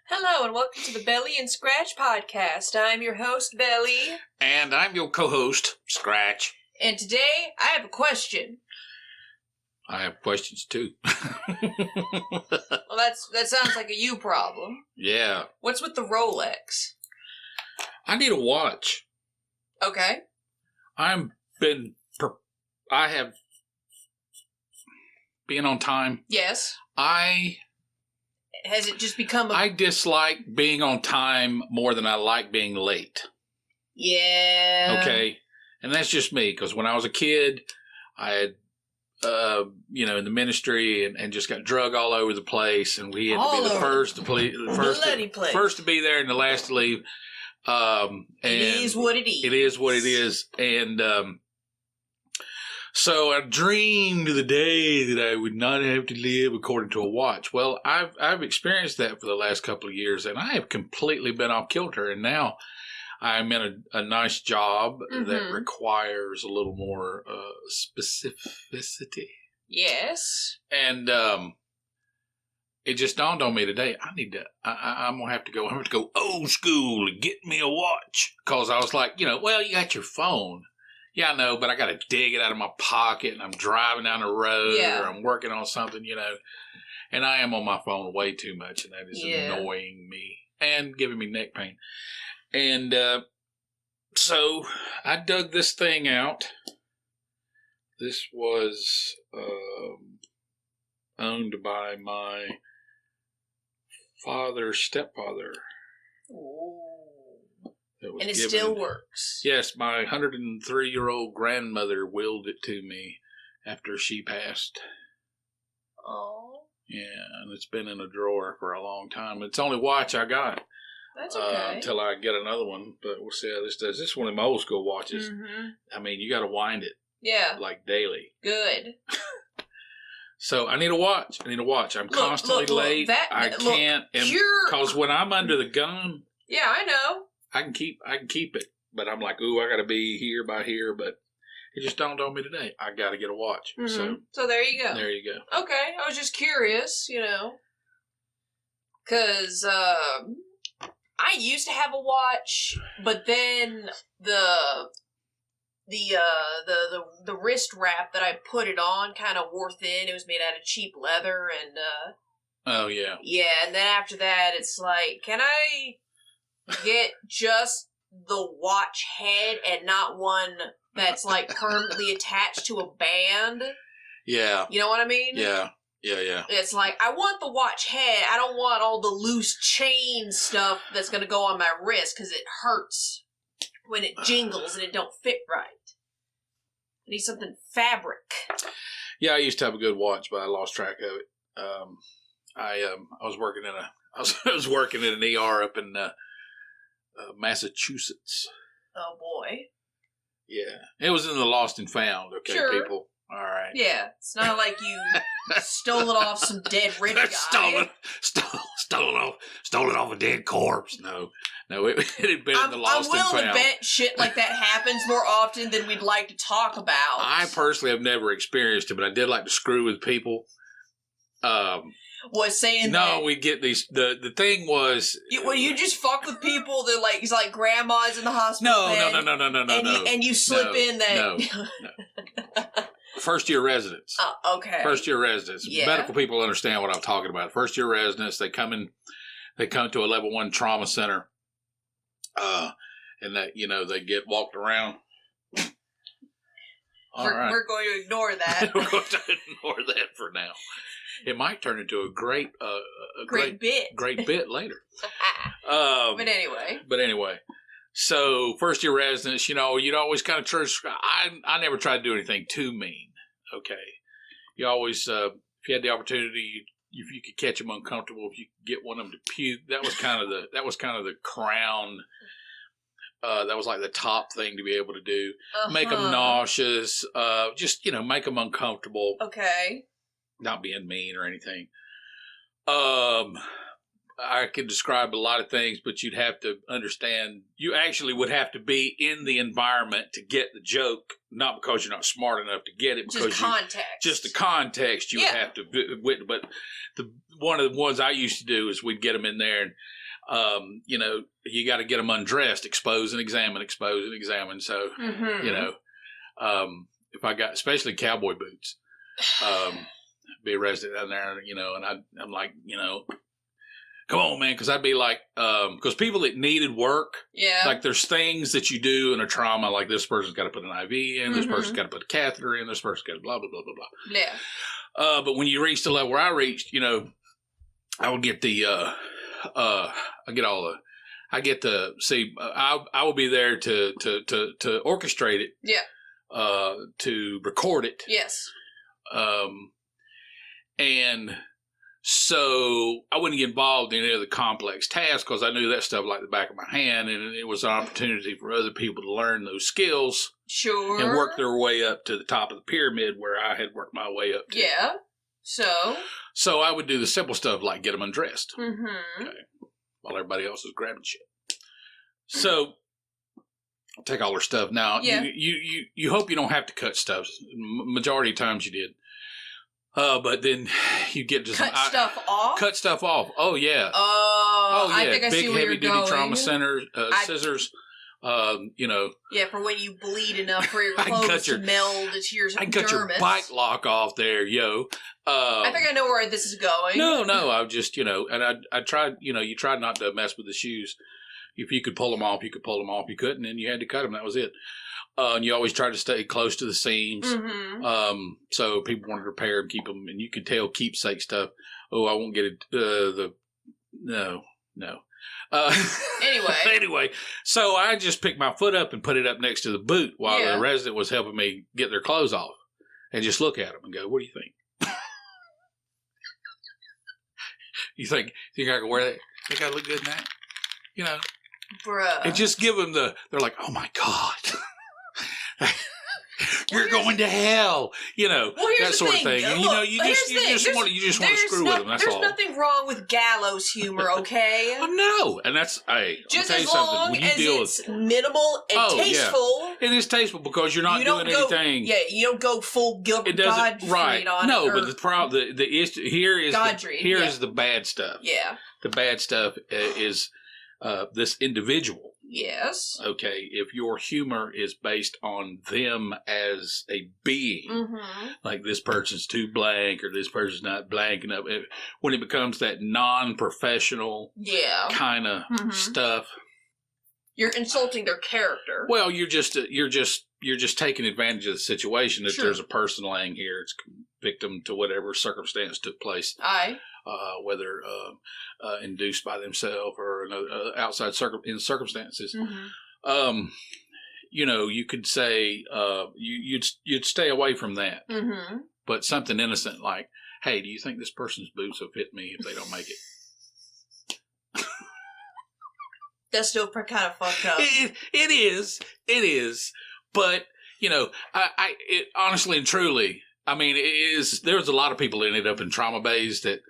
Hello and welcome to the Bel-E Scratch podcast. I'm your host, Bel-E. And I'm your co-host, Scratch. And today, I have a question. I have questions too. Well, that sounds like a you problem. Yeah. What's with the Rolex? I need a watch. Okay. I have been on time. Yes. Has it just become I dislike being on time more than I like being late. Yeah. Okay. And that's just me, because when I was a kid, I had, in the ministry and just got drug all over the place, and we had to be the first to be there and the last to leave. It is what it is. It is what it is. And so I dreamed of the day that I would not have to live according to a watch. Well, I've experienced that for the last couple of years, and I have completely been off kilter. And now I'm in a nice job that requires a little more specificity. Yes. And it just dawned on me today. I'm gonna have to go old school and get me a watch, because I was like, well, you got your phone. Yeah, I know, but I got to dig it out of my pocket, and I'm driving down the road, or I'm working on something, and I am on my phone way too much, and that is annoying me and giving me neck pain. And so I dug this thing out. This was owned by my stepfather. Ooh. And it still works. Yes, my 103-year-old grandmother willed it to me after she passed. Oh. Yeah, and it's been in a drawer for a long time. It's the only watch I got. That's okay. Until I get another one, but we'll see how this does. This is one of my old school watches. I mean, you got to wind it. Yeah. Like daily. Good. So I need a watch. I'm constantly late. Because when I'm under the gun. Yeah, I know. I can keep it, but I'm like, ooh, I got to be here by here. But it just dawned on me today. I got to get a watch. So there you go. There you go. Okay, I was just curious, because I used to have a watch, but then the wrist wrap that I put it on kind of wore thin. It was made out of cheap leather, and oh yeah, and then after that, it's like, can I get just the watch head and not one that's like permanently attached to a band? Yeah. You know what I mean? Yeah. Yeah. It's like, I want the watch head. I don't want all the loose chain stuff that's going to go on my wrist, because it hurts when it jingles and it don't fit right. I need something fabric. Yeah, I used to have a good watch, but I lost track of it. I was working in an ER up in Massachusetts. Oh boy. Yeah, it was in the lost and found. Okay, sure. People. All right. Yeah, it's not like you stole it off some dead rich guy. Stole it off a dead corpse. No, it had been in the lost and found. I'm willing to bet shit like that happens more often than we'd like to talk about. I personally have never experienced it, but I did like to screw with people. Was saying no, that we get these. The thing was, you just fuck with people that it's like grandmas in the hospital. No. And you slip in that. No. First year residents. Okay. First year residents. Yeah. Medical people understand what I'm talking about. First year residents. They come to a level 1 trauma center, and that they get walked around. We're going to ignore that. We're going to ignore that for now. It might turn into a great bit later. But anyway. So first year residents, you'd always kind of trust. I never tried to do anything too mean. Okay. You always, if you had the opportunity, if you could catch them uncomfortable, if you could get one of them to puke, that was kind of the crown. That was like the top thing to be able to do. Make them nauseous. Just, make them uncomfortable. Okay. Not being mean or anything. I could describe a lot of things, but you'd have to understand. You actually would have to be in the environment to get the joke, not because you're not smart enough to get it. Because just the context you would have to. But one of the ones I used to do is we'd get them in there, You know, you got to get them undressed, expose and examine. So, you know, if I got, especially cowboy boots, be arrested down there, you know, and I'm like, you know, come on, man, because I'd be like, because people that needed work, like there's things that you do in a trauma, like this person's got to put an IV in, this person's got to put a catheter in, this person's got to blah, blah, blah, blah, blah. Yeah. But when you reach the level where I reached, you know, I would get I will be there to orchestrate it. Yeah. To record it. Yes. And so I wouldn't get involved in any of the complex tasks because I knew that stuff like the back of my hand, and it was an opportunity for other people to learn those skills. Sure. And work their way up to the top of the pyramid where I had worked my way up to. Yeah. So I would do the simple stuff like get them undressed. Mm-hmm. Okay. While everybody else is grabbing shit. So I'll take all their stuff. Now, you hope you don't have to cut stuff. Majority of times you did. But then you get just cut stuff off? Cut stuff off. Oh, yeah. Oh, yeah. I think I Big, see where heavy-duty you're going. trauma center, scissors. You know. Yeah, for when you bleed enough for your clothes to meld to your dermis. I can cut your bike lock off there, yo. I think I know where this is going. No, I just, you know, and I tried, you know, you tried not to mess with the shoes. If you could pull them off, you could pull them off. You couldn't, and you had to cut them. That was it. And you always tried to stay close to the seams. Mm-hmm. So people wanted to repair them, keep them, and you could tell keepsake stuff. Oh, I won't get it. No. Anyway, so I just picked my foot up and put it up next to the boot while the resident was helping me get their clothes off, and just look at them and go, "What do you think? You think I can wear that? Think I look good in that? You know?" Bruh. And just give them they're like, "Oh my God." You're going to hell, you know, that sort of thing. And, you know, you just want to screw with them. That's all. There's nothing wrong with gallows humor, okay? No, and that's just I'll tell you as something. long When you as deal it's minimal and tasteful. Yeah. It is tasteful because you're not doing anything. Yeah, you don't go full Gilbert Gottfried on it. No, but the problem, the issue here is is the bad stuff. Yeah, the bad stuff is this individual. Yes. Okay, if your humor is based on them as a being, like this person's too blank or this person's not blank enough, when it becomes that non-professional kind of stuff, you're insulting their character. Well, you're just taking advantage of the situation that there's a person laying here, it's victim to whatever circumstance took place. Whether induced by themselves or outside circumstances. You know, you could say you'd stay away from that. But something innocent like, "Hey, do you think this person's boots will fit me if they don't make it?" That's still kind of fucked up. It is. But you know, it, honestly and truly, I mean, there's a lot of people that ended up in trauma bays that.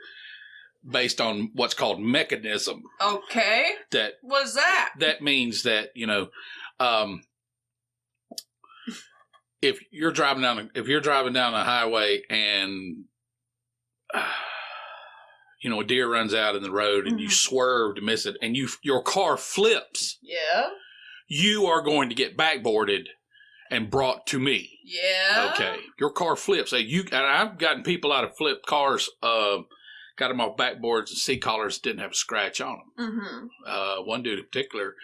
Based on what's called mechanism. Okay. What is that? That means that, you know, if you're driving down a highway and you know, a deer runs out in the road and you swerve to miss it and your car flips. Yeah. You are going to get backboarded and brought to me. Yeah. Okay. Your car flips. And I've gotten people out of flipped cars, got them off backboards and seat collars that didn't have a scratch on them. One dude in particular,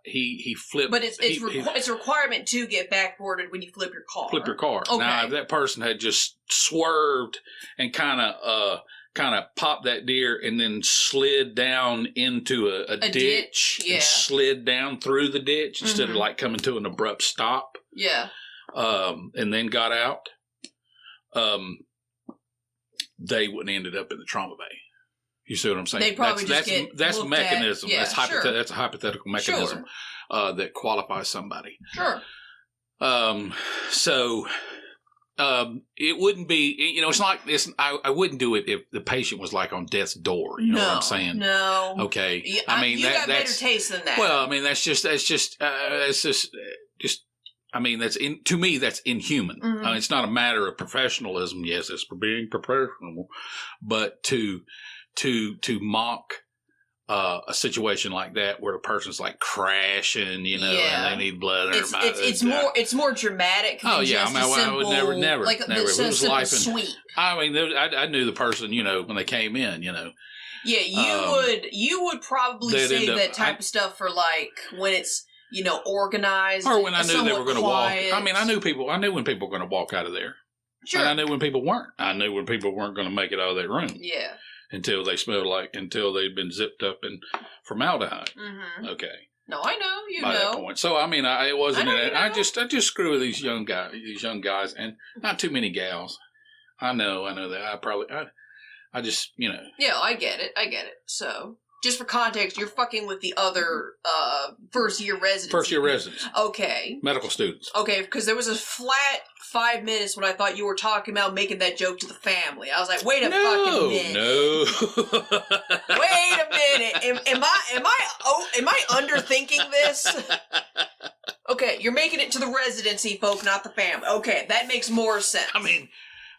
he flipped. But it's a requirement to get backboarded when you flip your car. Flip your car. Okay. Now, if that person had just swerved and kind of popped that deer and then slid down into a ditch and slid down through the ditch instead of like coming to an abrupt stop. Yeah. And then got out. They wouldn't have ended up in the trauma bay. You see what I'm saying? They probably that's mechanism. Yeah, that's a hypothetical mechanism that qualifies somebody. Sure. So it wouldn't be. You know, it's like this. I wouldn't do it if the patient was like on death's door. You know what I'm saying? No. Okay. Yeah, I mean, you got better taste than that. Well, I mean, that's just. I mean, to me, that's inhuman. It's not a matter of professionalism. Yes, it's for being professional, but to to mock a situation like that where the person's like crashing, you know, and they need blood. It's more dramatic. Than just I would never. Like never. The It was simple life and sweep. I mean, I knew the person, you know, when they came in, you know. Yeah, you would probably say that type of stuff for like when it's, you know, organized, or when I knew they were going to walk. I mean, I knew when people were going to walk out of there. Sure. And I knew when people weren't. I knew when people weren't going to make it out of that room. Yeah. Until they'd been zipped up in formaldehyde. Mm-hmm. Okay. No, I know. You by know. That point. So I mean, it wasn't. I just screw with these young guys, and not too many gals. I know that. I just, you know. Yeah, I get it. So, just for context, you're fucking with the other first year residents. Okay. Medical students. Okay, because there was a flat 5 minutes when I thought you were talking about making that joke to the family. I was like, wait a fucking minute. No. Wait a minute. Am I underthinking this? Okay, you're making it to the residency folk, not the family. Okay, that makes more sense. I mean,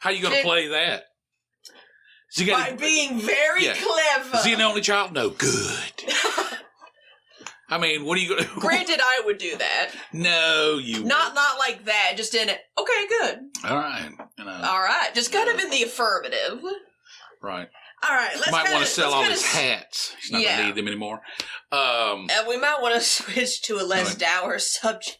how are you going to play that? By being very clever. Is he an only child? No. Good. I mean, what are you going to... Granted, I would do that. No, you Not like that, just in it. Okay, good. All right. All right, just kind of in the affirmative. Right. All right, let's might want to sell all his hats. He's not going to need them anymore. We might want to switch to a less dour subject.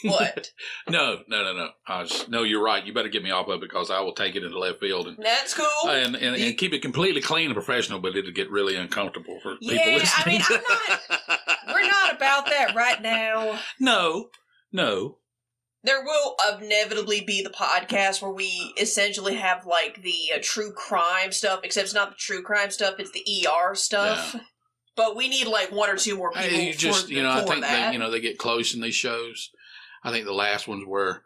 What? No. No, you're right. You better get me off of it because I will take it into left field. And, that's cool. And keep it completely clean and professional, but it'll get really uncomfortable for people listening. I mean, we're not about that right now. No. There will inevitably be the podcast where we essentially have, like, the true crime stuff, except it's not the true crime stuff, it's the ER stuff. Yeah. But we need, like, one or two more people I think that. They get close in these shows. I think the last ones were,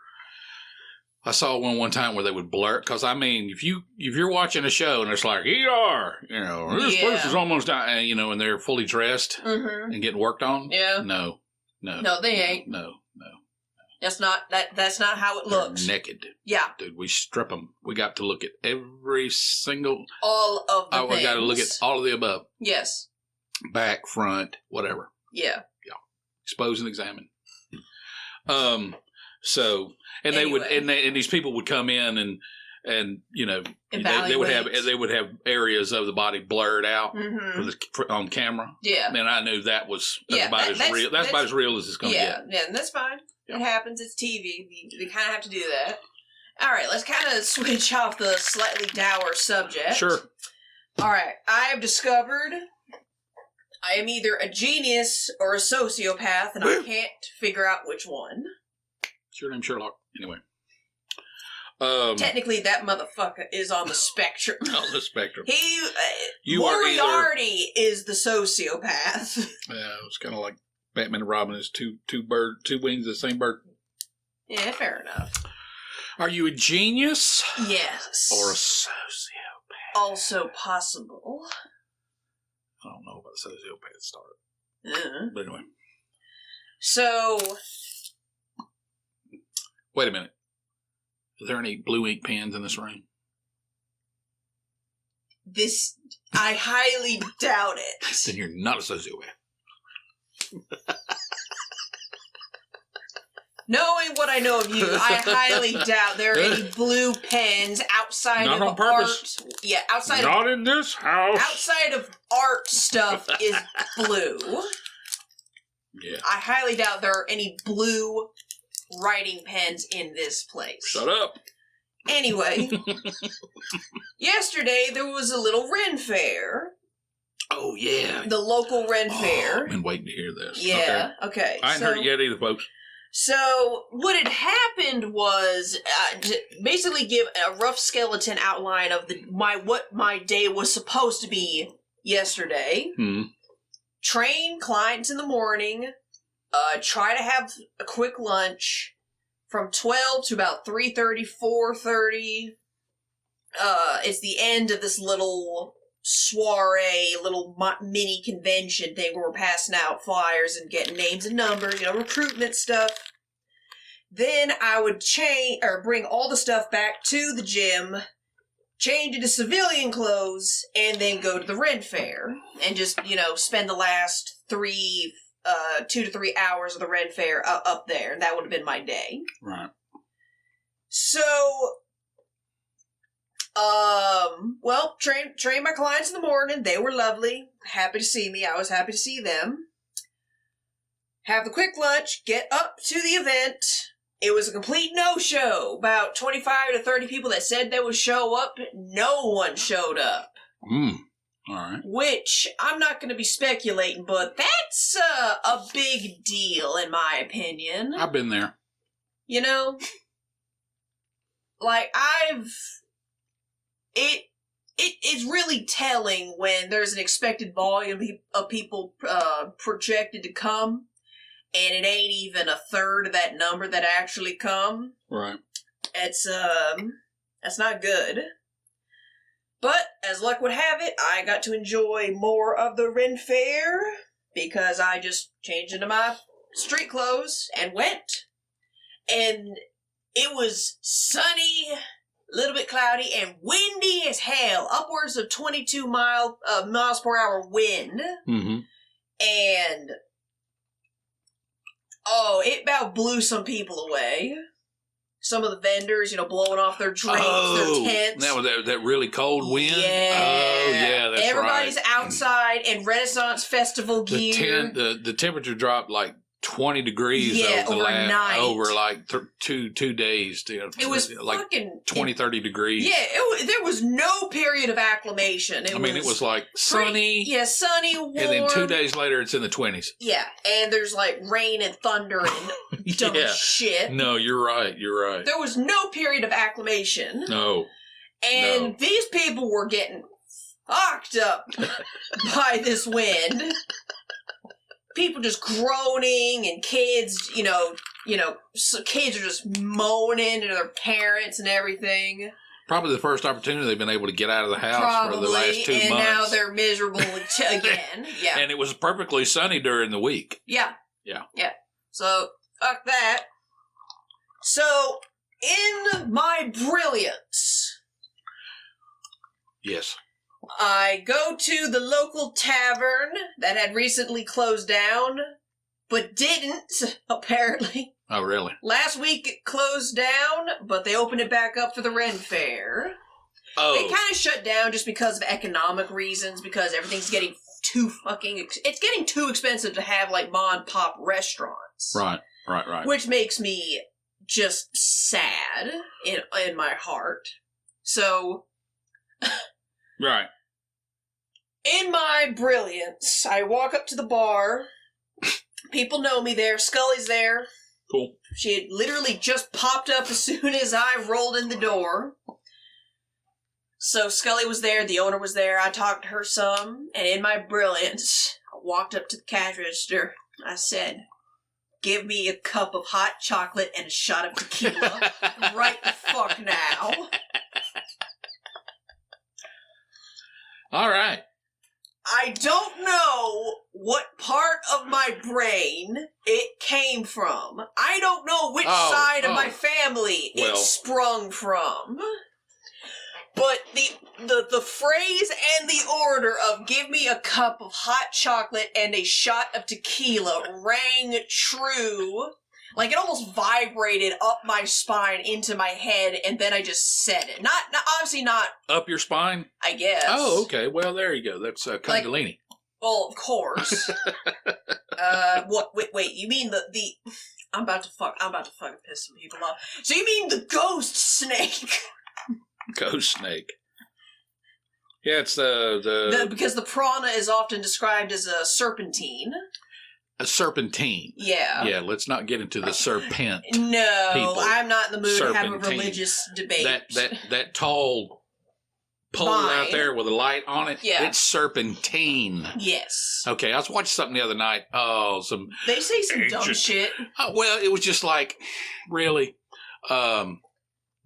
I saw one time where they would blur, because I mean, if you're watching a show and it's like, ER, you know, this person's almost dying, you know, and they're fully dressed and getting worked on. Yeah. No, they ain't. No. That's not how it looks. They're naked. Yeah. Dude, we strip them. We got to look at every single. All of the things. We got to look at all of the above. Yes. Back, front, whatever. Yeah. Expose and examine. So, and they would, and these people would come in and you know, they would have areas of the body blurred out on camera. Yeah. And I knew that's about as real. That's about as real as it's going to get. Yeah, and that's fine. Yeah. It happens. It's TV. They kind of have to do that. All right, let's kind of switch off the slightly dour subject. Sure. All right, I have discovered I am either a genius or a sociopath, and I can't figure out which one. It's your name, Sherlock. Anyway. Technically, that motherfucker is on the spectrum. On the spectrum. Moriarty is the sociopath. Yeah, it's kind of like Batman and Robin is two wings of the same bird. Yeah, fair enough. Are you a genius? Yes. Or a sociopath? Also possible. I don't know about the sociopath start. But anyway. So. Wait a minute. Is there any blue ink pens in this room? I highly doubt it. Then you're not a sociopath. Knowing what I know of you, I highly doubt there are any blue pens outside not of on purpose. art. Yeah, outside not in this house. Outside of art stuff is blue. Yeah. I highly doubt there are any blue writing pens in this place. Shut up. Anyway, yesterday there was a little Ren Fair. Oh, yeah. The local Ren Fair. I've been waiting to hear this. Yeah, okay. I ain't heard it yet either, folks. So, what had happened was, to basically give a rough skeleton outline of what my day was supposed to be yesterday. Train clients in the morning, try to have a quick lunch from 12 to about 3:30, 4:30. It's the end of this little soiree, little mini convention thing where we're passing out flyers and getting names and numbers, recruitment stuff. Then I would bring all the stuff back to the gym, change into civilian clothes, and then go to the Ren Fair and just, spend the last 2 to 3 hours of the Ren Fair up there. And that would have been my day. Right. So, trained my clients in the morning. They were lovely. Happy to see me. I was happy to see them. Have the quick lunch. Get up to the event. It was a complete no-show. About 25 to 30 people that said they would show up. No one showed up. All right. Which, I'm not going to be speculating, but that's a big deal, in my opinion. I've been there. It's really telling when there's an expected volume of people projected to come, and it ain't even a third of that number that actually come. Right. That's not good. But, as luck would have it, I got to enjoy more of the Ren Fair, because I just changed into my street clothes and went. And it was sunny, a little bit cloudy, and windy as hell. Upwards of 22 miles per hour wind. Mm-hmm. And, it about blew some people away. Some of the vendors, blowing off their drinks, their tents. That was that really cold wind? Yeah. Oh, yeah, that's Everybody's right. outside in Renaissance Festival gear. The temperature dropped like 20 degrees overnight. over like two days. It was like fucking 20, 30 degrees. Yeah, there was no period of acclimation. It was like sunny. Sunny, warm. And then 2 days later, it's in the 20s. Yeah, and there's like rain and thunder and dumb shit. No, you're right. There was no period of acclimation. No. And these people were getting fucked up by this wind. People just groaning, and kids, so kids are just moaning to their parents and everything. Probably the first opportunity they've been able to get out of the house for the last 2 months. And now they're miserable again. Yeah. And it was perfectly sunny during the week. Yeah. Yeah. Yeah. So, fuck that. So, in my brilliance... Yes. I go to the local tavern that had recently closed down, but didn't, apparently. Oh, really? Last week it closed down, but they opened it back up for the Ren Fair. Oh. They kind of shut down just because of economic reasons, because everything's getting too it's getting too expensive to have, like, mom-and-pop restaurants. Right. Which makes me just sad in my heart. So... Right. In my brilliance, I walk up to the bar. People know me there. Scully's there. Cool. She had literally just popped up as soon as I rolled in the door. So Scully was there. The owner was there. I talked to her some. And in my brilliance, I walked up to the cash register. I said, "Give me a cup of hot chocolate and a shot of tequila right the fuck now." All right. I don't know what part of my brain it came from. I don't know which side of my family it sprung from. But the phrase and the order of "give me a cup of hot chocolate and a shot of tequila" rang true. Like, it almost vibrated up my spine into my head, and then I just said it. Not obviously not... Up your spine? I guess. Oh, okay. Well, there you go. That's Kundalini. Well, of course. What? Wait. You mean the... I'm about to fucking piss some people off. So you mean the ghost snake? Ghost snake. Yeah, it's because the prana is often described as a serpentine. A serpentine. Yeah. Yeah, let's not get into the serpent. No, people. I'm not in the mood to have a Serpentine. religious debate. That tall pole out there with a light on it. Yeah. It's serpentine. Yes. Okay, I was watching something the other night. Oh, They say some dumb shit. Well, it was just like, really?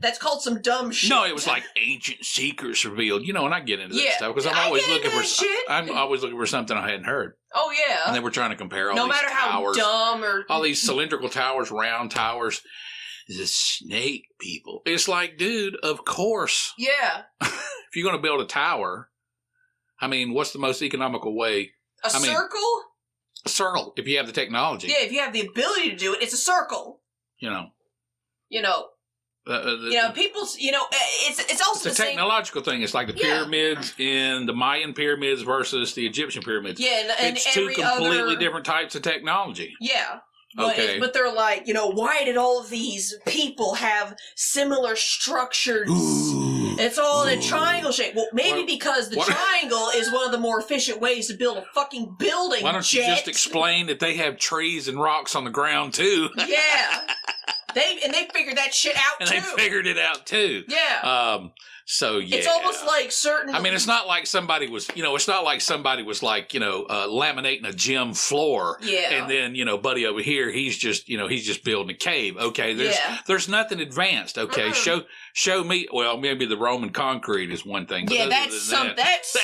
That's called some dumb shit. No, it was like ancient secrets revealed. And I get into that stuff because I'm I always get looking into for. that shit. I'm always looking for something I hadn't heard. Oh yeah. And they were trying to compare all no these matter towers, how dumb or all these cylindrical towers, round towers. The snake people. It's like, dude, of course. Yeah. if you're going to build a tower, I mean, what's the most economical way? Circle? A circle, if you have the technology. Yeah, if you have the ability to do it, it's a circle. You know. People, it's also it's a technological thing. It's like the pyramids in the Mayan pyramids versus the Egyptian pyramids. Yeah, and it's two completely different types of technology. Yeah. Okay. But they're like, why did all of these people have similar structures? It's all in a triangle shape. Well, maybe because the triangle is one of the more efficient ways to build a fucking building. Why don't you just explain that they have trees and rocks on the ground too? Yeah. They figured that shit out too. And they figured it out too. Yeah. So yeah. It's almost like certain. I mean, it's not like somebody was, laminating a gym floor. Yeah. And then, buddy over here, he's just building a cave. Okay. There's nothing advanced. Okay. Show me. Well, maybe the Roman concrete is one thing. But yeah, that's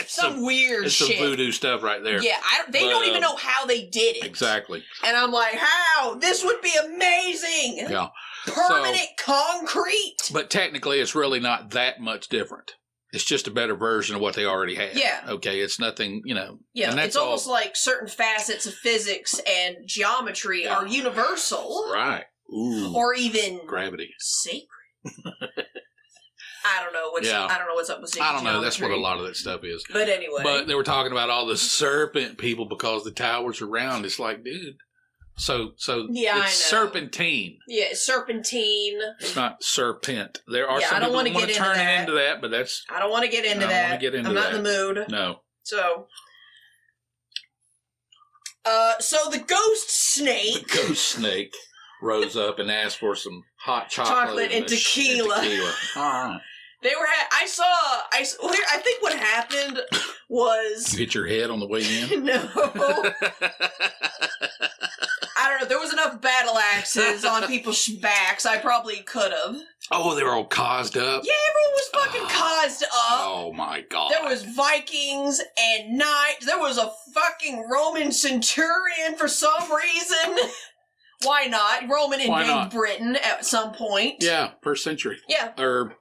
some weird it's shit. It's some voodoo stuff right there. Yeah. They don't even know how they did it. Exactly. And I'm like, how? This would be amazing. Yeah. Permanent concrete. But technically, it's really not that much different. It's just a better version of what they already have. Yeah. Okay, it's nothing, Yeah, and that's it's almost like certain facets of physics and geometry are universal. Right. Ooh. Or even gravity. Sacred. I don't know what's up with sacred I don't know. geometry. That's what a lot of that stuff is. But anyway. But they were talking about all the serpent people because the towers are round. It's like, dude. So it's serpentine. Yeah, it's serpentine. It's not serpent. There are some I don't people who want to turn it into that, but that's... I don't want to get into that. I'm not in the mood. No. So the ghost snake... The ghost snake rose up and asked for some hot chocolate and tequila. All right. They were. I think what happened was you hit your head on the way in. No. I don't know. There was enough battle axes on people's backs. I probably could have. Oh, they were all caused up. Yeah, everyone was fucking caused up. Oh my god. There was Vikings and knights. There was a fucking Roman centurion for some reason. Why not? Roman invaded Britain at some point. Yeah, first century. Yeah. Or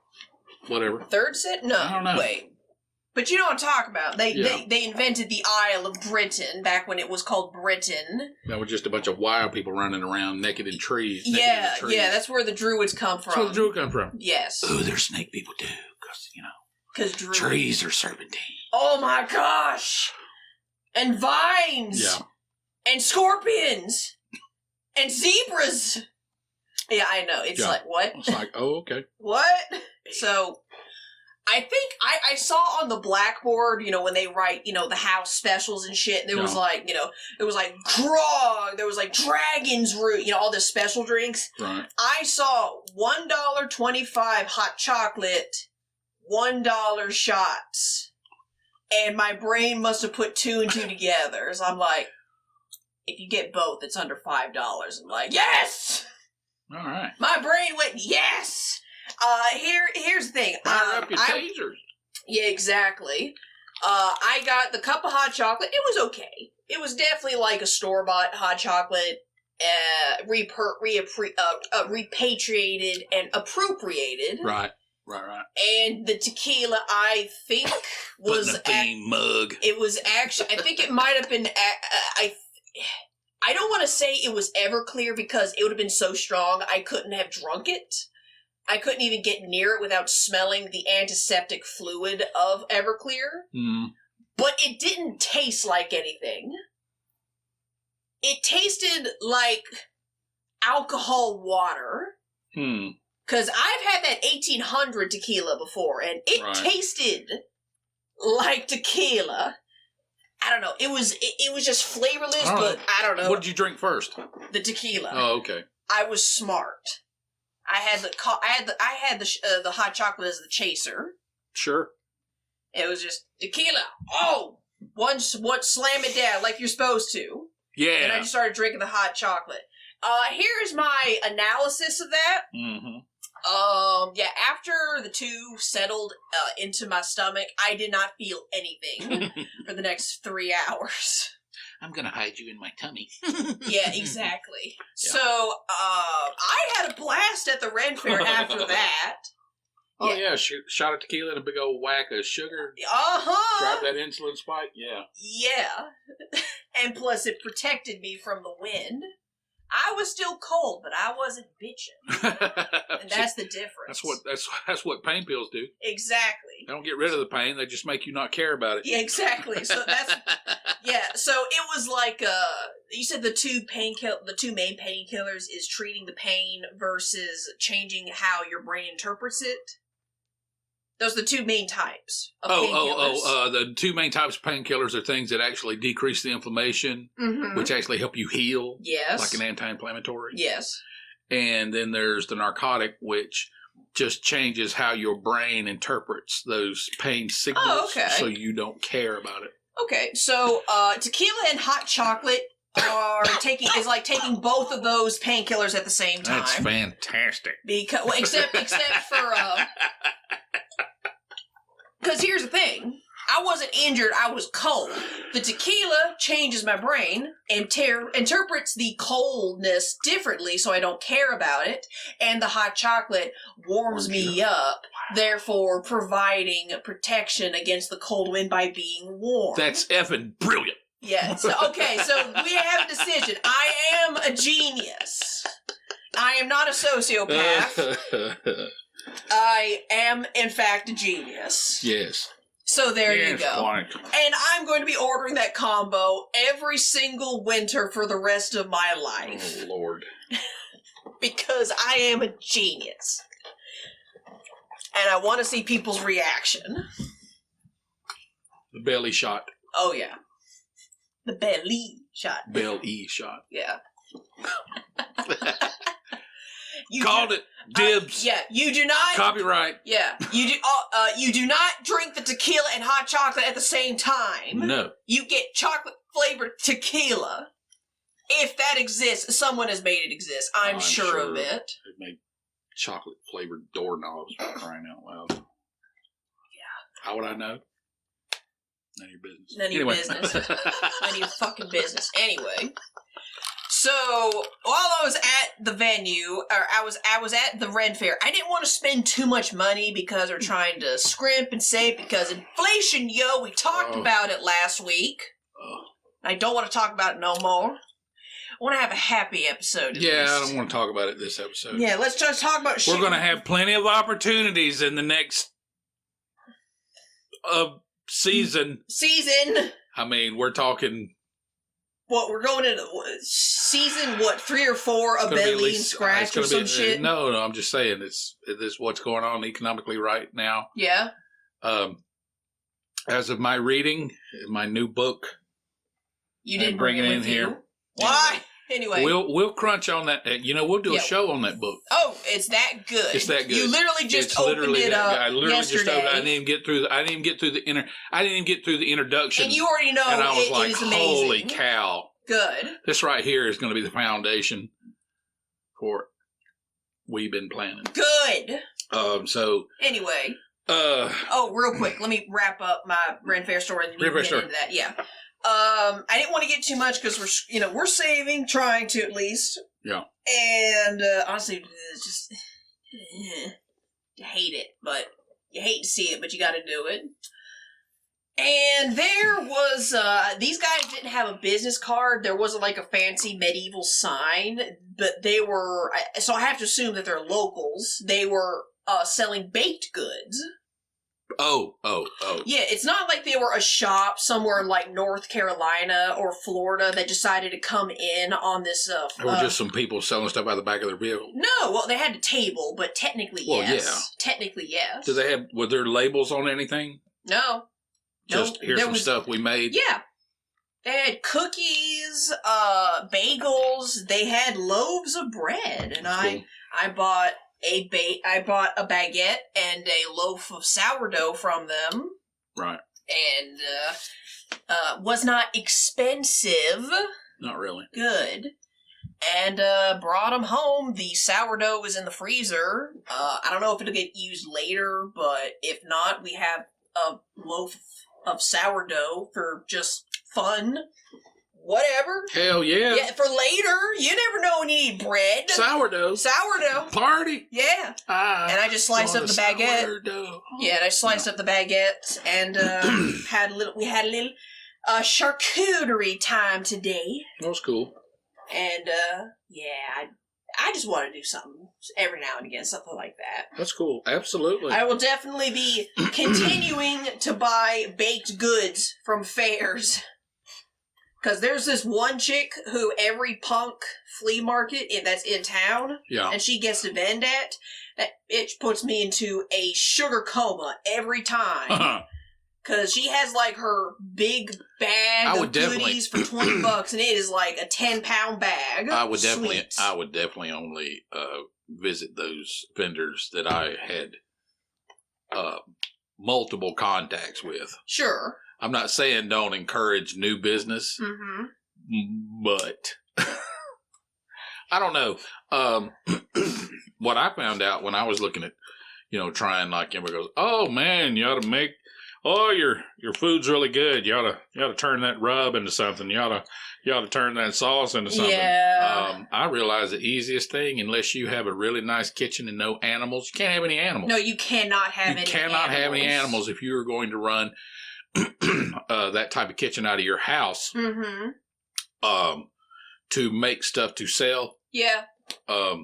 whatever. Third century? No. I don't know. Wait. But you know what I'm talking about. They invented the Isle of Britain back when it was called Britain. That was just a bunch of wild people running around naked in trees. Yeah, that's where the Druids come from. That's where the Druids come from. Yes. Oh, they're snake people too. Because, trees are serpentine. Oh my gosh! And vines! Yeah. And scorpions! And zebras! Yeah, I know. It's like, what? It's like, oh, okay. What? So... I think I saw on the blackboard, when they write, the house specials and shit, there was like, there was like grog, there was like dragon's root, all the special drinks. Right. I saw $1.25 hot chocolate, $1 shots. And my brain must have put two and two together. So I'm like, if you get both, it's under $5. I'm like, yes! All right. My brain went, yes! Here's the thing. Fire up your tasers. Yeah, exactly. I got the cup of hot chocolate. It was okay. It was definitely like a store-bought hot chocolate, repatriated and appropriated. Right. And the tequila, I think, was in a theme mug. It was actually. I think it might have been. I don't want to say it was Everclear because it would have been so strong I couldn't have drunk it. I couldn't even get near it without smelling the antiseptic fluid of Everclear. Mm. But it didn't taste like anything. It tasted like alcohol water. Because I've had that 1800 tequila before, and it tasted like tequila. I don't know. It was just flavorless, but I don't know. What did you drink first? The tequila. Oh, okay. I was smart. I had the hot chocolate as the chaser. Sure. It was just tequila. Oh, one slam it down like you're supposed to. Yeah. And I just started drinking the hot chocolate. Here's my analysis of that. Mm-hmm. After the two settled into my stomach, I did not feel anything for the next 3 hours. I'm gonna hide you in my tummy. Yeah, exactly. Yeah. So, I had a blast at the Ren Fair after that. Oh, yeah, shot of tequila and a big old whack of sugar. Uh-huh. Drive that insulin spike, yeah. Yeah. And plus it protected me from the wind. I was still cold, but I wasn't bitching. And that's the difference. That's what pain pills do. Exactly. They don't get rid of the pain, they just make you not care about it. Yeah, exactly. So that's so it was like you said the two main painkillers is treating the pain versus changing how your brain interprets it. Those are the two main types of painkillers. The two main types of painkillers are things that actually decrease the inflammation, which actually help you heal. Yes. Like an anti-inflammatory. Yes. And then there's the narcotic, which just changes how your brain interprets those pain signals. Oh, okay. So you don't care about it. Okay, so tequila and hot chocolate is like taking both of those painkillers at the same time. That's fantastic. Because except for because here's the thing. I wasn't injured, I was cold. The tequila changes my brain and interprets the coldness differently so I don't care about it. And the hot chocolate warms me up, therefore providing protection against the cold wind by being warm. That's effing brilliant. Yeah, so we have a decision. I am a genius. I am not a sociopath. I am, in fact, a genius. Yes. So there you go. Quite. And I'm going to be ordering that combo every single winter for the rest of my life. Oh, Lord. Because I am a genius. And I want to see people's reaction. The belly shot. Oh, yeah. The Bel-E shot. Bel-E shot. Yeah. Called it. Dibs. Yeah, you do not. Copyright. Yeah, you do. You do not drink the tequila and hot chocolate at the same time. No. You get chocolate flavored tequila. If that exists, someone has made it exist. I'm sure of it. They made chocolate flavored doorknobs for crying out loud. Yeah. How would I know? None of your business. None of your business. None of your fucking business. Anyway. So, while I was at the venue, or I was at the Red Fair, I didn't want to spend too much money because we're trying to scrimp and save because inflation, yo, we talked about it last week. I don't want to talk about it no more. I want to have a happy episode. Yeah, I don't want to talk about it this episode. Yeah, let's just talk about shit. We're going to have plenty of opportunities in the next season. I mean, we're talking... What, we're going into season, 3 or 4 of Bel-E Scratch or some shit? No, I'm just saying, this what's going on economically right now. Yeah. As of my reading, my new book. You didn't bring it in here. Why? Anyway. We'll crunch on that. We'll do a show on that book. Oh, it's that good. It's that good. You literally just opened it up I literally yesterday. just opened it. I didn't even get through the introduction. And you already know and I was like, it is amazing. Holy cow. Good. This right here is going to be the foundation for we've been planning. Good. So anyway. Real quick, let me wrap up my Ren Fair story and then you get into that. Yeah. I didn't want to get too much because we're saving, trying to at least. Yeah. And honestly, it's just you hate it, but you hate to see it, but you got to do it. And there was these guys didn't have a business card. There wasn't like a fancy medieval sign, but they were. So I have to assume that they're locals. They were selling baked goods. Oh. Yeah, it's not like they were a shop somewhere in like North Carolina or Florida that decided to come in on this. There were just some people selling stuff out of the back of their vehicle. No, well, they had a table, but technically, yes. Yeah. Technically, yes. Were there labels on anything? No. Just here's some stuff we made? Yeah. They had cookies, bagels, they had loaves of bread, and cool. I bought I bought a baguette and a loaf of sourdough from them. Right. And was not expensive. Not really. Good. And brought them home. The sourdough was in the freezer. I don't know if it'll get used later, but if not, we have a loaf of sourdough for just fun. whatever. Hell yeah. Yeah, for later. You never know when you need bread. Sourdough. Party. Yeah. And I just sliced up the baguette. Sourdough. Yeah, and I sliced up the baguette and we had a little charcuterie time today. That was cool. And yeah, I just want to do something every now and again, something like that. That's cool. Absolutely. I will definitely be continuing to buy baked goods from fairs. Because there's this one chick who every punk flea market that's in town, and she gets to vend at, that bitch puts me into a sugar coma every time. Because she has like her big bag of goodies for $20, and it is like a 10-pound bag. I would definitely only visit those vendors that I had multiple contacts with. Sure. I'm not saying don't encourage new business, but I don't know. What I found out when I was looking at, trying, like, everybody goes, "Oh man, you ought to make, your food's really good. You ought to turn that rub into something. You ought to turn that sauce into something." Yeah. I realize the easiest thing, unless you have a really nice kitchen and no animals, you can't have any animals. No, you cannot have any animals. You cannot have any animals if you're going to run that type of kitchen out of your house to make stuff to sell. Yeah. I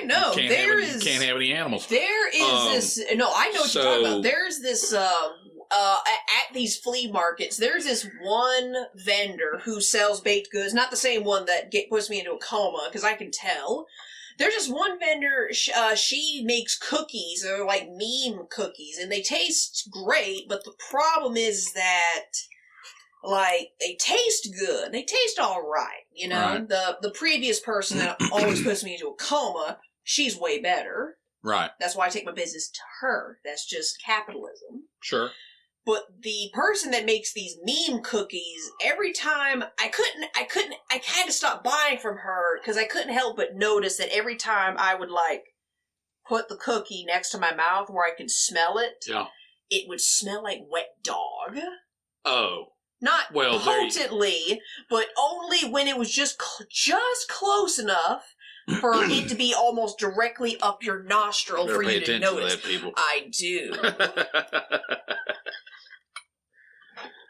know. You can't have any animals. There is this. No, I know what you're talking about. There's this. At these flea markets, there's this one vendor who sells baked goods. Not the same one that puts me into a coma, because I can tell. There's just one vendor, she makes cookies, or like meme cookies, and they taste great, but the problem is that, like, they taste good. They taste alright, Right. The previous person that always puts me into a coma, she's way better. Right. That's why I take my business to her. That's just capitalism. Sure. But the person that makes these meme cookies, every time I had to stop buying from her because I couldn't help but notice that every time I would like put the cookie next to my mouth where I could smell it, it would smell like wet dog. Oh. Not potently, but only when it was just close enough for it to be almost directly up your nostril for you to notice. To that, people. I do.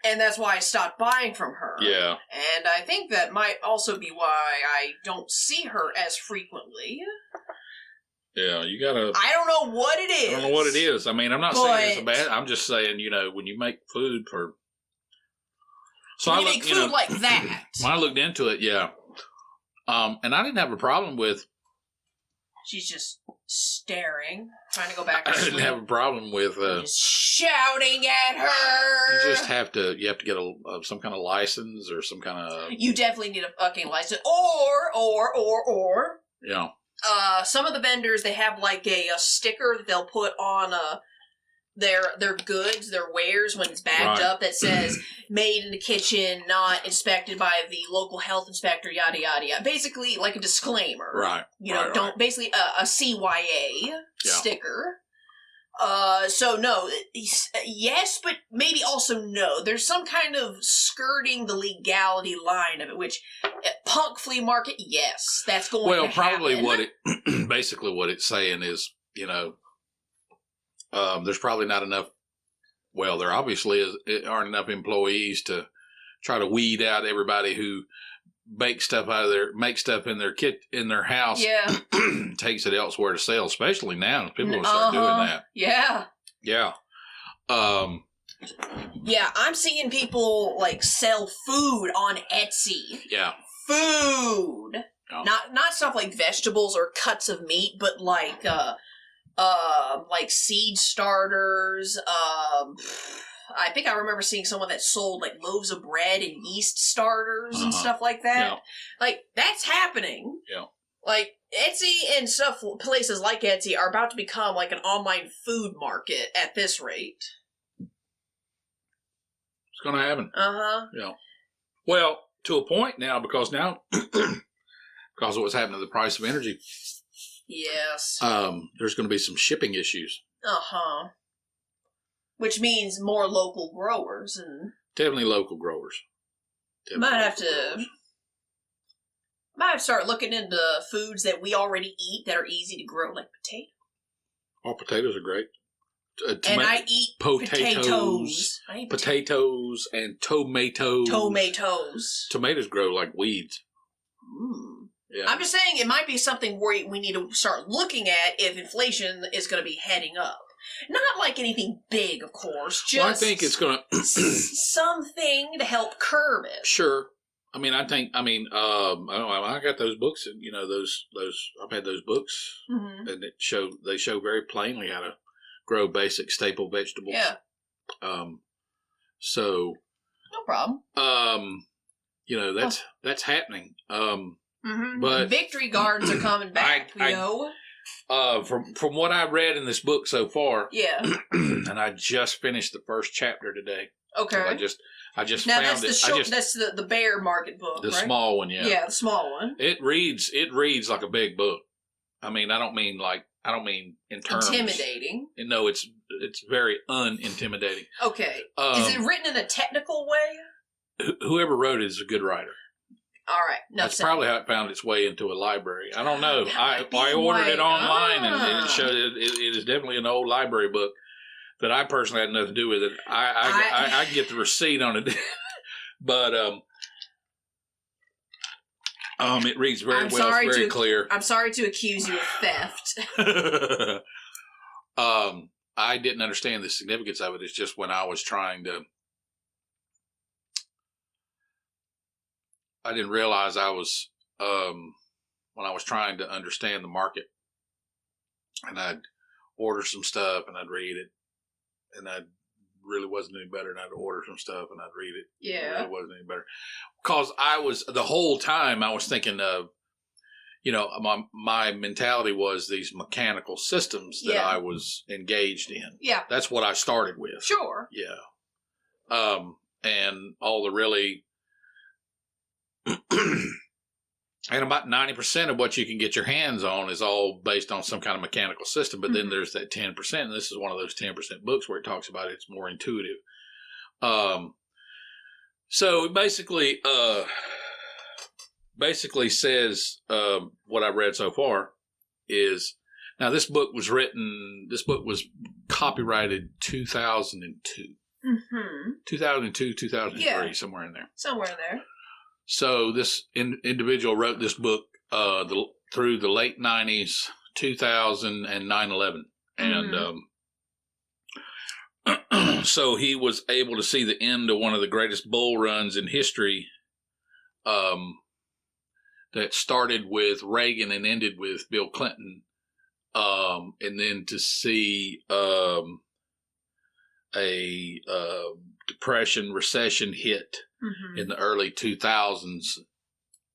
And that's why I stopped buying from her. Yeah. And I think that might also be why I don't see her as frequently. Yeah, you gotta... I don't know what it is. I don't know what it is. I mean, I'm not saying it's a bad... I'm just saying, when you make food for... So you make food like that. When I looked into it, yeah. And I didn't have a problem with... She's just staring, trying to go back to sleep. I didn't have a problem with... just shouting at her. You just have to... You have to get some kind of license or some kind of... You definitely need a fucking license. Or... Yeah. Some of the vendors, they have like a sticker that they'll put on their goods, their wares when it's bagged up that says made in the kitchen, not inspected by the local health inspector, yada yada yada. Basically like a disclaimer. Right. Don't basically a CYA sticker. So no, yes, but maybe also no. There's some kind of skirting the legality line of it, which punk flea market, yes, that's going to happen. Well, probably basically what it's saying is, there's probably not enough. Well, there obviously aren't enough employees to try to weed out everybody who makes stuff in their house. Yeah, takes it elsewhere to sell. Especially now, people will start doing that. Yeah. Yeah. Yeah, I'm seeing people like sell food on Etsy. Yeah. Food. Oh. Not stuff like vegetables or cuts of meat, but like seed starters. I think I remember seeing someone that sold like loaves of bread and yeast starters and stuff like that. Yeah. Like that's happening. Yeah. Like Etsy and stuff, places like Etsy are about to become like an online food market at this rate. It's going to happen. Yeah. Well, to a point now, because of what's happening to the price of energy. Yes. There's going to be some shipping issues. Which means more local growers and... Definitely local growers. Might have to start looking into foods that we already eat that are easy to grow, like potatoes. All potatoes are great. And I eat potatoes. I eat potatoes and tomatoes. Tomatoes grow like weeds. Mm. Yeah. I'm just saying it might be something where we need to start looking at if inflation is going to be heading up. Not like anything big, of course. Just I think it's going to something to help curb it. Sure. I got those books, and those I've had those books, Mm-hmm. and they show very plainly how to grow basic staple vegetables. Yeah. So. No problem. That's happening. Mm-hmm. But victory gardens are coming back, from what I read in this book so far, yeah, and I just finished the first chapter today. Okay. I just now found that's that's the bear market book, the right? small one, yeah. Yeah, the small one. It reads like a big book. I don't mean in terms intimidating. No, it's very unintimidating. Okay. Is it written in a technical way? Whoever wrote it is a good writer. All right. That's probably how it found its way into a library. I don't know. I ordered it online, and it showed it is definitely an old library book that I personally had nothing to do with it. I get the receipt on it, but it reads very very clear. I'm sorry to accuse you of theft. I didn't understand the significance of it. It's just when I was trying to. I didn't realize I was, when I was trying to understand the market, and I'd order some stuff and I'd read it, and I really wasn't any better, and I'd order some stuff and I'd read it. Yeah. It really wasn't any better. Because the whole time I was thinking of, my mentality was these mechanical systems that I was engaged in. Yeah. That's what I started with. Sure. Yeah. And all the really... and about 90% of what you can get your hands on is all based on some kind of mechanical system. But then there's that 10%. And this is one of those 10% books where it talks about it's more intuitive. So it basically says what I've read so far is now this book was copyrighted 2002. Mm-hmm. 2002, 2003, somewhere in there. Somewhere in there. So this individual wrote this book through the late 90s, 2000, and 9/11. And so he was able to see the end of one of the greatest bull runs in history that started with Reagan and ended with Bill Clinton. And then to see a depression, recession hit in the early 2000s,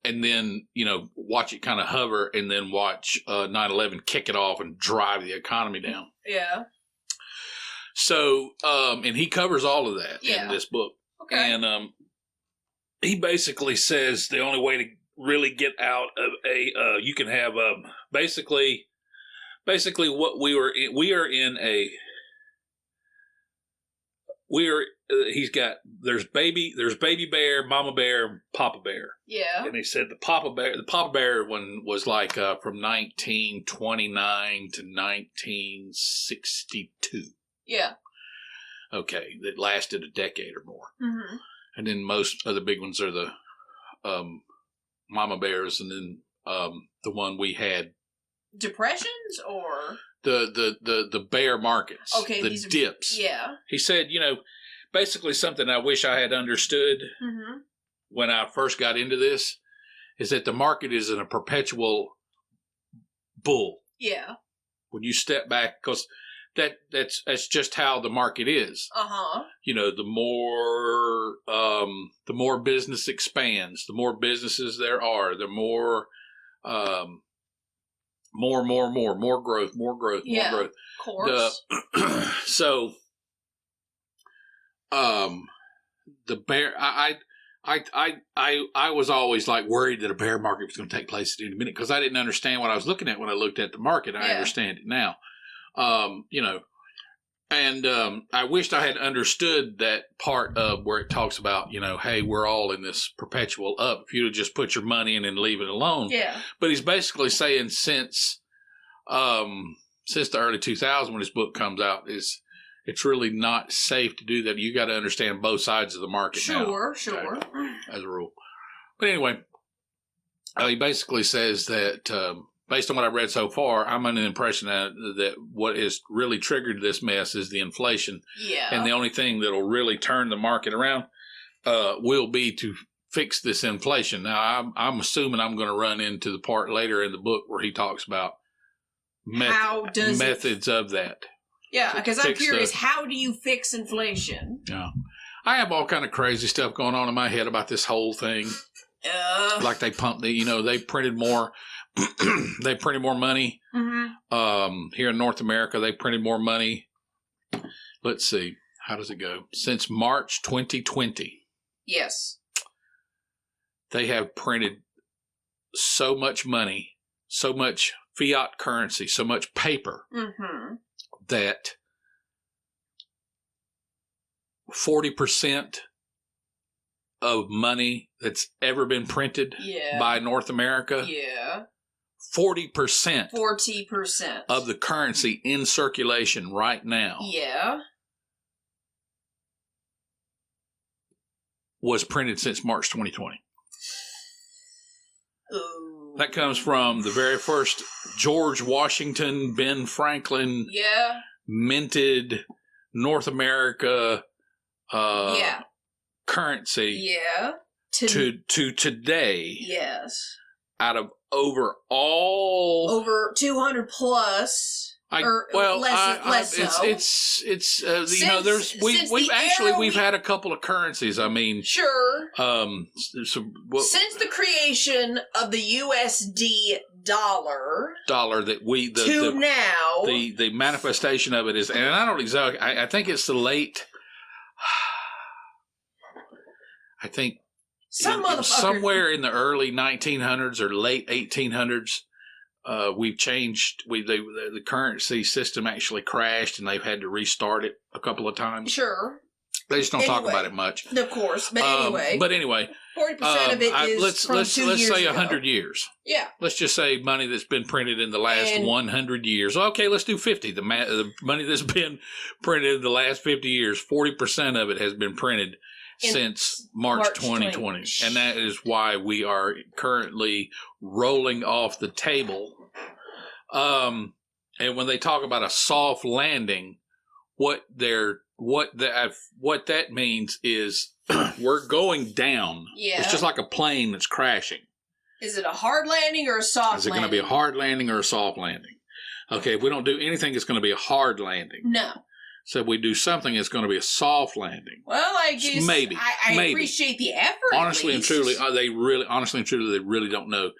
and then, watch it kind of hover, and then watch 9/11 kick it off and drive the economy down. Yeah. So, and he covers all of that in this book. Okay. And he basically says the only way to really get out of you can have basically what there's baby bear, mama bear, papa bear. Yeah. And he said the papa bear one was like from 1929 to 1962. Yeah. Okay, that lasted a decade or more. Mm-hmm. And then most of the big ones are the mama bears, and then the one we had. Depressions or the bear markets. Okay, the dips. Yeah. He said, basically something I wish I had understood when I first got into this is that the market is in a perpetual bull. Yeah. When you step back, because that's just how the market is. Uh-huh. The more business expands, the more businesses there are, the more growth, more growth. Of course. So the bear, I was always like worried that a bear market was going to take place at any minute because I didn't understand what I was looking at when I looked at the market. I understand it now. And I wished I had understood that part of where it talks about, hey, we're all in this perpetual up. If you'd have just put your money in and leave it alone. Yeah. But he's basically saying since the early 2000s when his book comes out, it's really not safe to do that. You got to understand both sides of the market now. Sure. Okay, as a rule. But anyway, he basically says that based on what I've read so far, I'm under the impression that what has really triggered this mess is the inflation. Yeah. And the only thing that will really turn the market around will be to fix this inflation. Now, I'm assuming I'm going to run into the part later in the book where he talks about methods of that. Yeah, because I'm curious, how do you fix inflation? Yeah. I have all kind of crazy stuff going on in my head about this whole thing. Like they pumped they printed more. They printed more money. Mm-hmm. Here in North America, they printed more money. Let's see. How does it go? Since March 2020. Yes. They have printed so much money, so much fiat currency, so much paper that 40% of money that's ever been printed by North America. Yeah. 40%. 40% of the currency in circulation right now. Yeah. Was printed since March 2020. Ooh. That comes from the very first George Washington, Ben Franklin minted North America currency to today. Yes. Out of over 200 plus. We've had a couple of currencies. I mean, sure. Since the creation of the USD dollar that now the manifestation of it is, and I don't exactly. I think it's the late. I think somewhere in the early 1900s or late 1800s. We've changed. The currency system actually crashed, and they've had to restart it a couple of times. Sure. They just don't talk about it much. Of course, but anyway. 40% of it is let's say 100 years. Yeah. Let's just say money that's been printed in the last 100 years. Okay, let's do 50. The money that's been printed in the last 50 years, 40% of it has been printed since March 2020. And that is why we are currently rolling off the table. And when they talk about a soft landing, what that means is we're going down. Yeah. It's just like a plane that's crashing. Is it a hard landing or a soft landing? Is it going to be a hard landing or a soft landing? Okay, if we don't do anything, it's going to be a hard landing. No. So if we do something, it's going to be a soft landing. Well, I guess maybe. I appreciate the effort. Honestly and truly, they really don't know,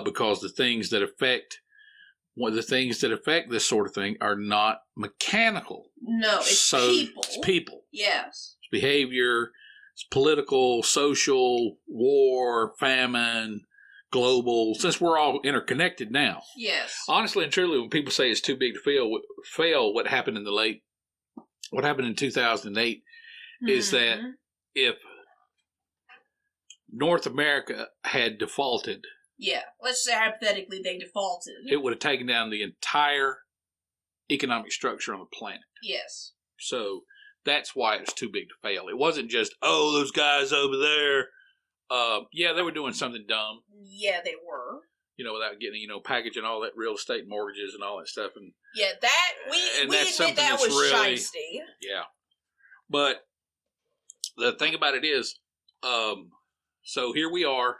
because the things that affect this sort of thing are not mechanical. No, it's people. It's people. Yes. It's behavior. It's political, social, war, famine, global. Since we're all interconnected now. Yes. Honestly and truly, when people say it's too big to fail, what happened in 2008 is that if North America had defaulted, let's say hypothetically they defaulted, it would have taken down the entire economic structure on the planet. Yes. So that's why it's too big to fail. It wasn't just, those guys over there, they were doing something dumb. Yeah, they were. Without getting, packaging all that real estate mortgages and all that stuff. And we admit that was really shiesty. Yeah. But the thing about it is, so here we are,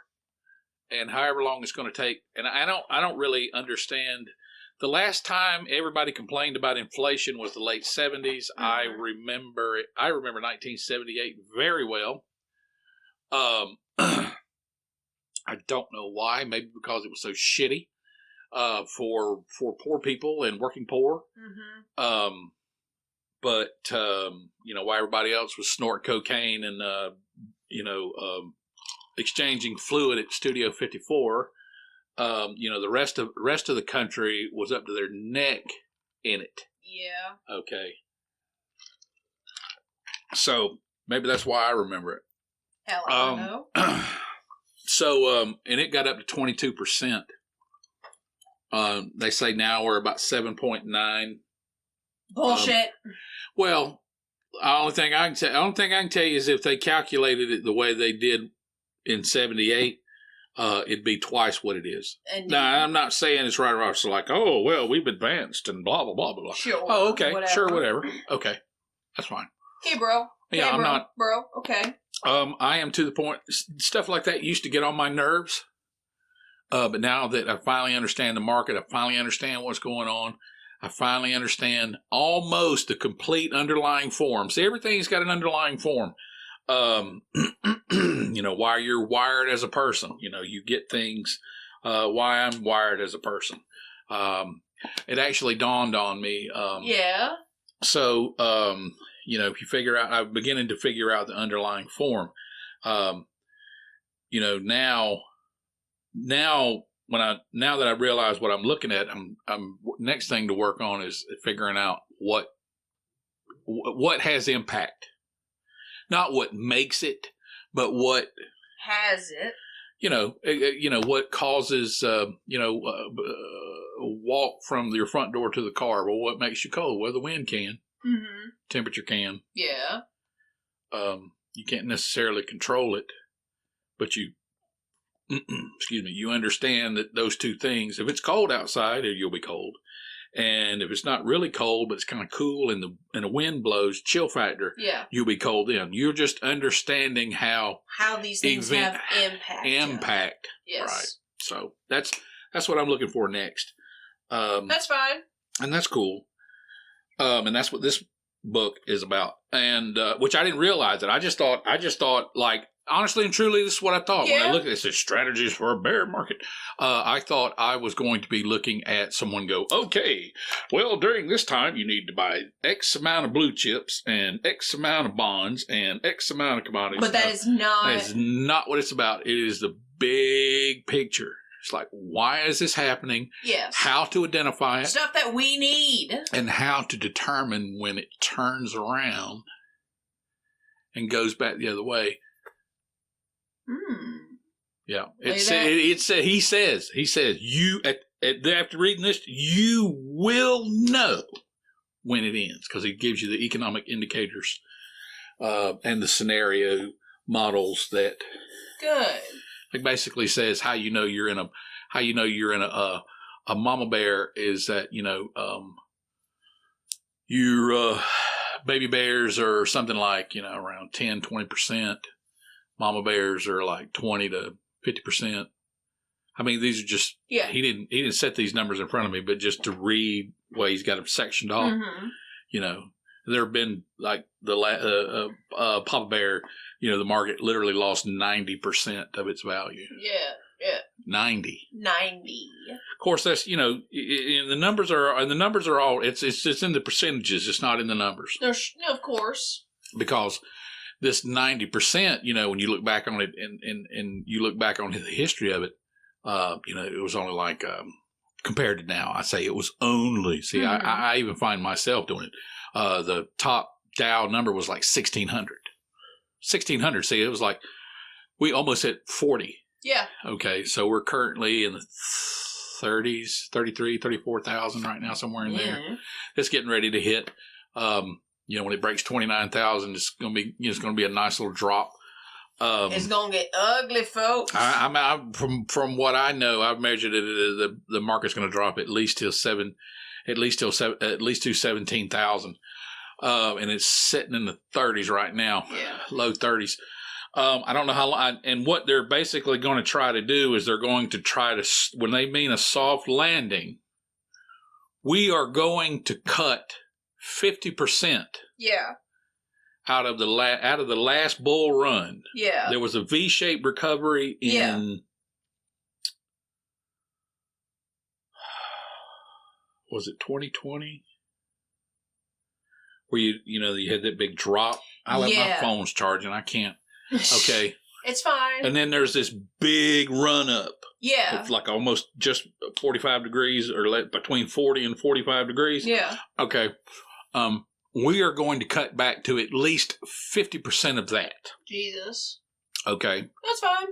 and however long it's going to take, and I don't really understand. The last time everybody complained about inflation was the late 70s. I remember it. I remember 1978 very well. I don't know why. Maybe because it was so shitty for poor people and working poor. But why everybody else was snorting cocaine and exchanging fluid at Studio 54. The rest of the country was up to their neck in it. Yeah. Okay. So maybe that's why I remember it. Hell, I don't know. So, and it got up to 22%. They say now we're about 7.9. Bullshit. Well, the only thing I can tell you is if they calculated it the way they did in 78, it'd be twice what it is. And now, I'm not saying it's right or wrong. It's like, oh, well, we've advanced and blah, blah, blah, blah, blah. Sure. Oh, okay. Whatever. Sure, whatever. Okay. That's fine. Okay, bro. Yeah, hey, I'm not. Bro, okay. I am to the point, stuff like that used to get on my nerves. But now that I finally understand the market, I finally understand what's going on. I finally understand almost the complete underlying form. See, everything's got an underlying form. Why you're wired as a person. You get things, why I'm wired as a person. It actually dawned on me. Yeah. So, if you figure out, I'm beginning to figure out the underlying form. Now that I realize what I'm looking at, I'm next thing to work on is figuring out what has impact, not what makes it, but what has it. What causes walk from your front door to the car. Well, what makes you cold? Well, the wind can. Mm-hmm. Temperature can. Yeah. You can't necessarily control it, but you understand that those two things, if it's cold outside, you'll be cold. And if it's not really cold, but it's kind of cool and the wind blows, chill factor, you'll be cold then. You're just understanding how these things have impact. Impact. Yes. Right. So that's what I'm looking for next. That's fine. And that's cool. And that's what this book is about. And which I didn't realize it. I just thought like, honestly and truly, this is what I thought when I looked at this. It's strategies for a bear market. I thought I was going to be looking at someone go, okay, well, during this time, you need to buy X amount of blue chips and X amount of bonds and X amount of commodities. But that is not what it's about. It is the big picture. It's like, why is this happening? Yes. How to identify it. Stuff that we need. And how to determine when it turns around and goes back the other way. Yeah. He says, you, after reading this, you will know when it ends, because he gives you the economic indicators and the scenario models that. Good. It basically says how you know you're in a mama bear is that, your baby bears are something like, around 10-20%. Mama bears are like 20 to 50%. I mean, these are just, he didn't set these numbers in front of me, but just to read what he's got them sectioned off, there have been like the Papa Bear, the market literally lost 90% of its value. Yeah. 90. Of course, that's, the numbers are all, it's in the percentages. It's not in the numbers. Of course. Because this 90%, when you look back on it and you look back on the history of it, it was only like, compared to now, I say it was only, I even find myself doing it. The top Dow number was like 1600. See, it was like, we almost hit 40. Yeah. Okay. So we're currently in the 30s, 33, 34,000 right now, somewhere in there. It's getting ready to hit, when it breaks 29,000, it's going to be a nice little drop. It's going to get ugly, folks. From what I know, I've measured it, the market's going to drop at least to 17,000. And it's sitting in the 30s right now, low 30s. I don't know how long, and what they're basically going to try to do is they're going to try to, when they mean a soft landing, we are going to cut 50%. Yeah. Out of the last bull run. Yeah. There was a V-shaped recovery in, was it 2020? Where you had that big drop. I left my phone's charging. I can't. Okay. It's fine. And then there's this big run up. Yeah. It's like almost just 45 degrees or between 40 and 45 degrees. Yeah. Okay. we are going to cut back to at least 50% of that. Jesus. Okay. That's fine.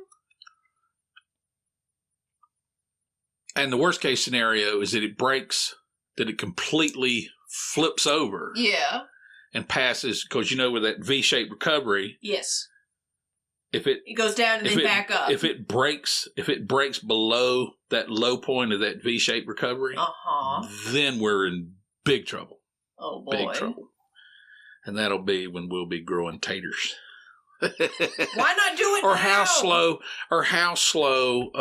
And the worst case scenario is that it breaks, that it completely flips over. Yeah. And passes, because you know with that V-shaped recovery. Yes. If it goes down and then back up. If it breaks below that low point of that V-shaped recovery, then we're in big trouble. Oh boy. Big trouble. And that'll be when we'll be growing taters. Why not do it or now? How slow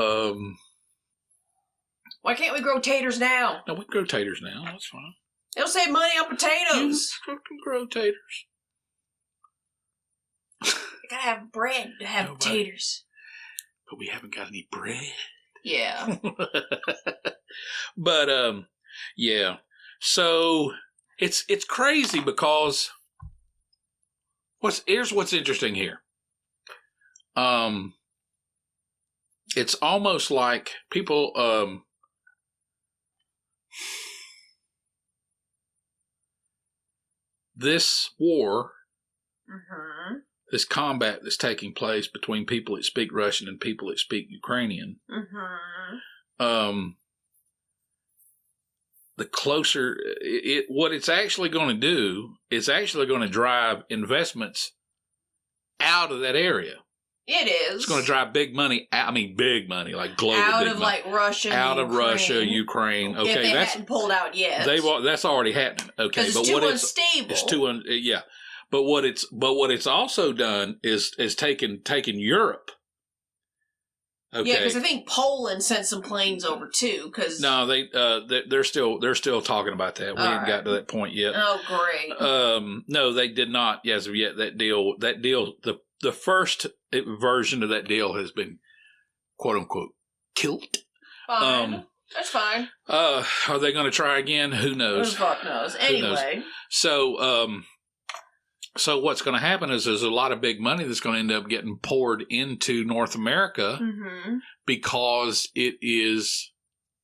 why can't we grow taters now? No, we can grow taters now. That's fine. It'll save money on potatoes. You can grow taters. You gotta have bread to have taters. But we haven't got any bread. Yeah. But yeah. So it's crazy because here's what's interesting here. It's almost like people this war, this combat that's taking place between people that speak Russian and people that speak Ukrainian, the closer what it's actually going to do is actually going to drive investments out of that area. It is. It's going to drive big money. I mean, big money, like global. Out big of money. Like Russia, out Ukraine. of Russia, Ukraine. Okay, if they hadn't pulled out yet. That's already happening. Okay, it's but too what unstable. It's too yeah. But what it's also done is taken Europe. Okay. Yeah, because I think Poland sent some planes over too. Cause no, they're still talking about that. We haven't got to that point yet. Oh, great. No, they did not. As of yet, that deal, the first version of that deal has been quote unquote killed. Fine. That's fine. Are they going to try again? Who knows? Who the fuck knows? Anyway. Who knows? So what's going to happen is there's a lot of big money that's going to end up getting poured into North America because it is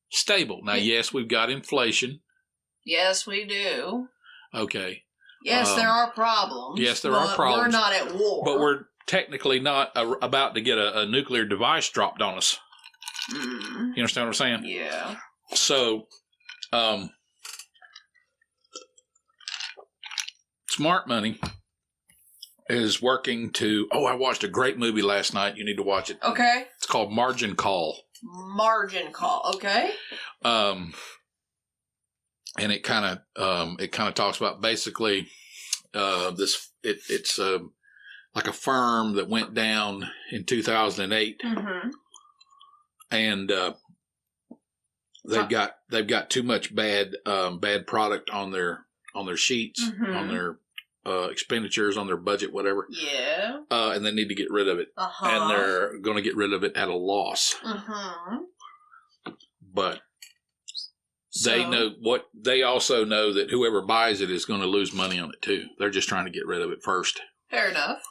stable. Now, yes, we've got inflation. Yes, we do. Okay. Yes, there are problems. Yes, there are problems. We're not at war. But we're technically not about to get a nuclear device dropped on us. You understand what I'm saying? Yeah. So, smart money is working to... Oh, I watched a great movie last night. You need to watch it. Okay. It's called Margin Call. Margin Call. Okay. And it kind of talks about basically it's like a firm that went down in 2008, and they've got too much bad product on their sheets, on their expenditures, on their budget, whatever. Yeah. And they need to get rid of it, and they're going to get rid of it at a loss. But they also know that whoever buys it is going to lose money on it too. They're just trying to get rid of it first. Fair enough.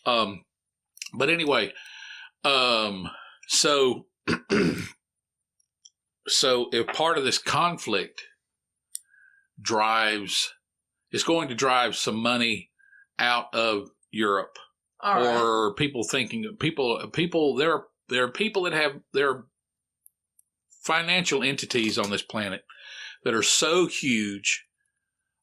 But anyway, so if part of this conflict is going to drive some money out of Europe, or people thinking there are people that have their financial entities on this planet that are so huge.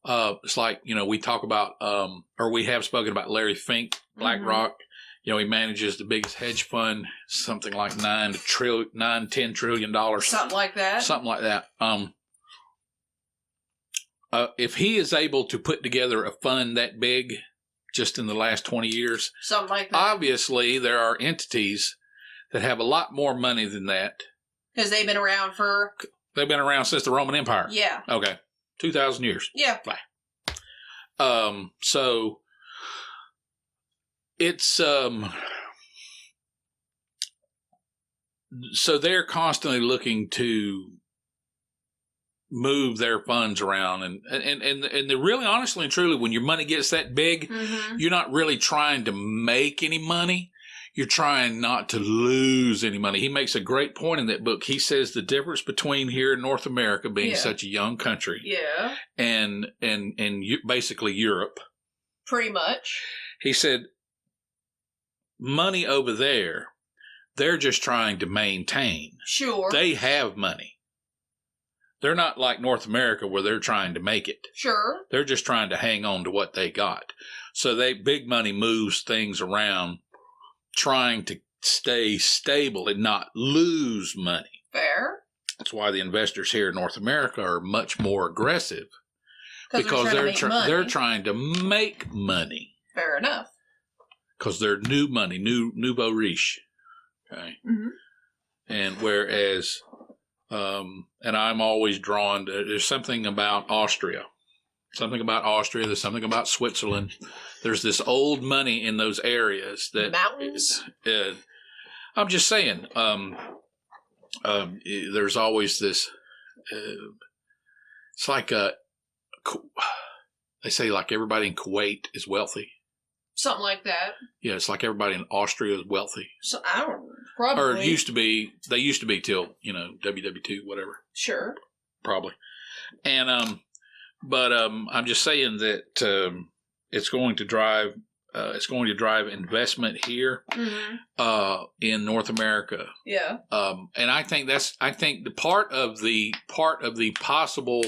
It's like, we talk about, or we have spoken about Larry Fink, BlackRock. He manages the biggest hedge fund, something like $10 trillion. Something like that. If he is able to put together a fund that big just in the last 20 years, something like that. Obviously, there are entities that have a lot more money than that. Because they've been around since the Roman Empire. Yeah. Okay. 2,000 years. Yeah. Bye. So it's so they're constantly looking to move their funds around, and they're really, honestly and truly, when your money gets that big, you're not really trying to make any money. you're trying not to lose any money. He makes a great point in that book. He says the difference between here in North America being such a young country, and basically Europe, pretty much. He said, money over there, they're just trying to maintain. Sure. They have money. They're not like North America where they're trying to make it. Sure. They're just trying to hang on to what they got. So big money moves things around, trying to stay stable and not lose money. Fair. That's why the investors here in North America are much more aggressive. Because they're trying to make money. Fair enough. Because they're new money, nouveau riche. Okay. Mm-hmm. And whereas, and I'm always drawn to, there's something about Austria. There's something about Switzerland. There's this old money in those areas that mountains. I'm just saying. There's always this. It's like they say like everybody in Kuwait is wealthy. Something like that. Yeah, it's like everybody in Austria is wealthy. So I don't know. Probably. Or it used to be. They used to be till WW2, whatever. Sure. Probably. And but I'm just saying that it's going to drive investment here in North America. Yeah. And I think the part of the possible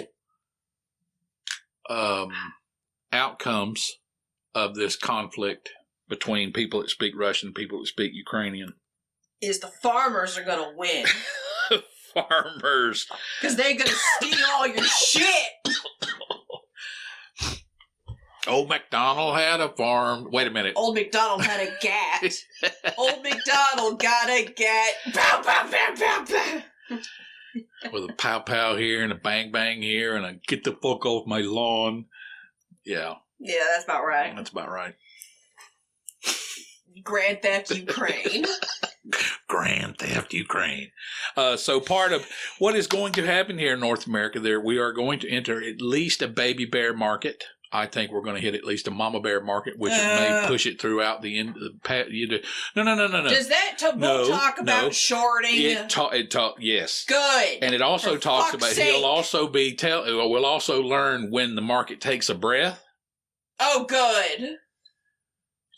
outcomes of this conflict between people that speak Russian and people that speak Ukrainian is the farmers are going to win. Farmers. Because they're going to steal all your shit. Old MacDonald had a farm. Wait a minute. Old MacDonald had a gat. Old MacDonald got a gat. Pow, pow, pow, pow, pow. With a pow pow here and a bang bang here and a get the fuck off my lawn. Yeah. Yeah, that's about right. That's about right. Grand Theft Ukraine. Grand Theft Ukraine. So part of what is going to happen here in North America, we are going to enter at least a baby bear market. I think we're going to hit at least a mama bear market, which may push it throughout the end. No. Does that book talk about shorting? It yes. Good. And it also talks about we'll also learn when the market takes a breath. Oh, good.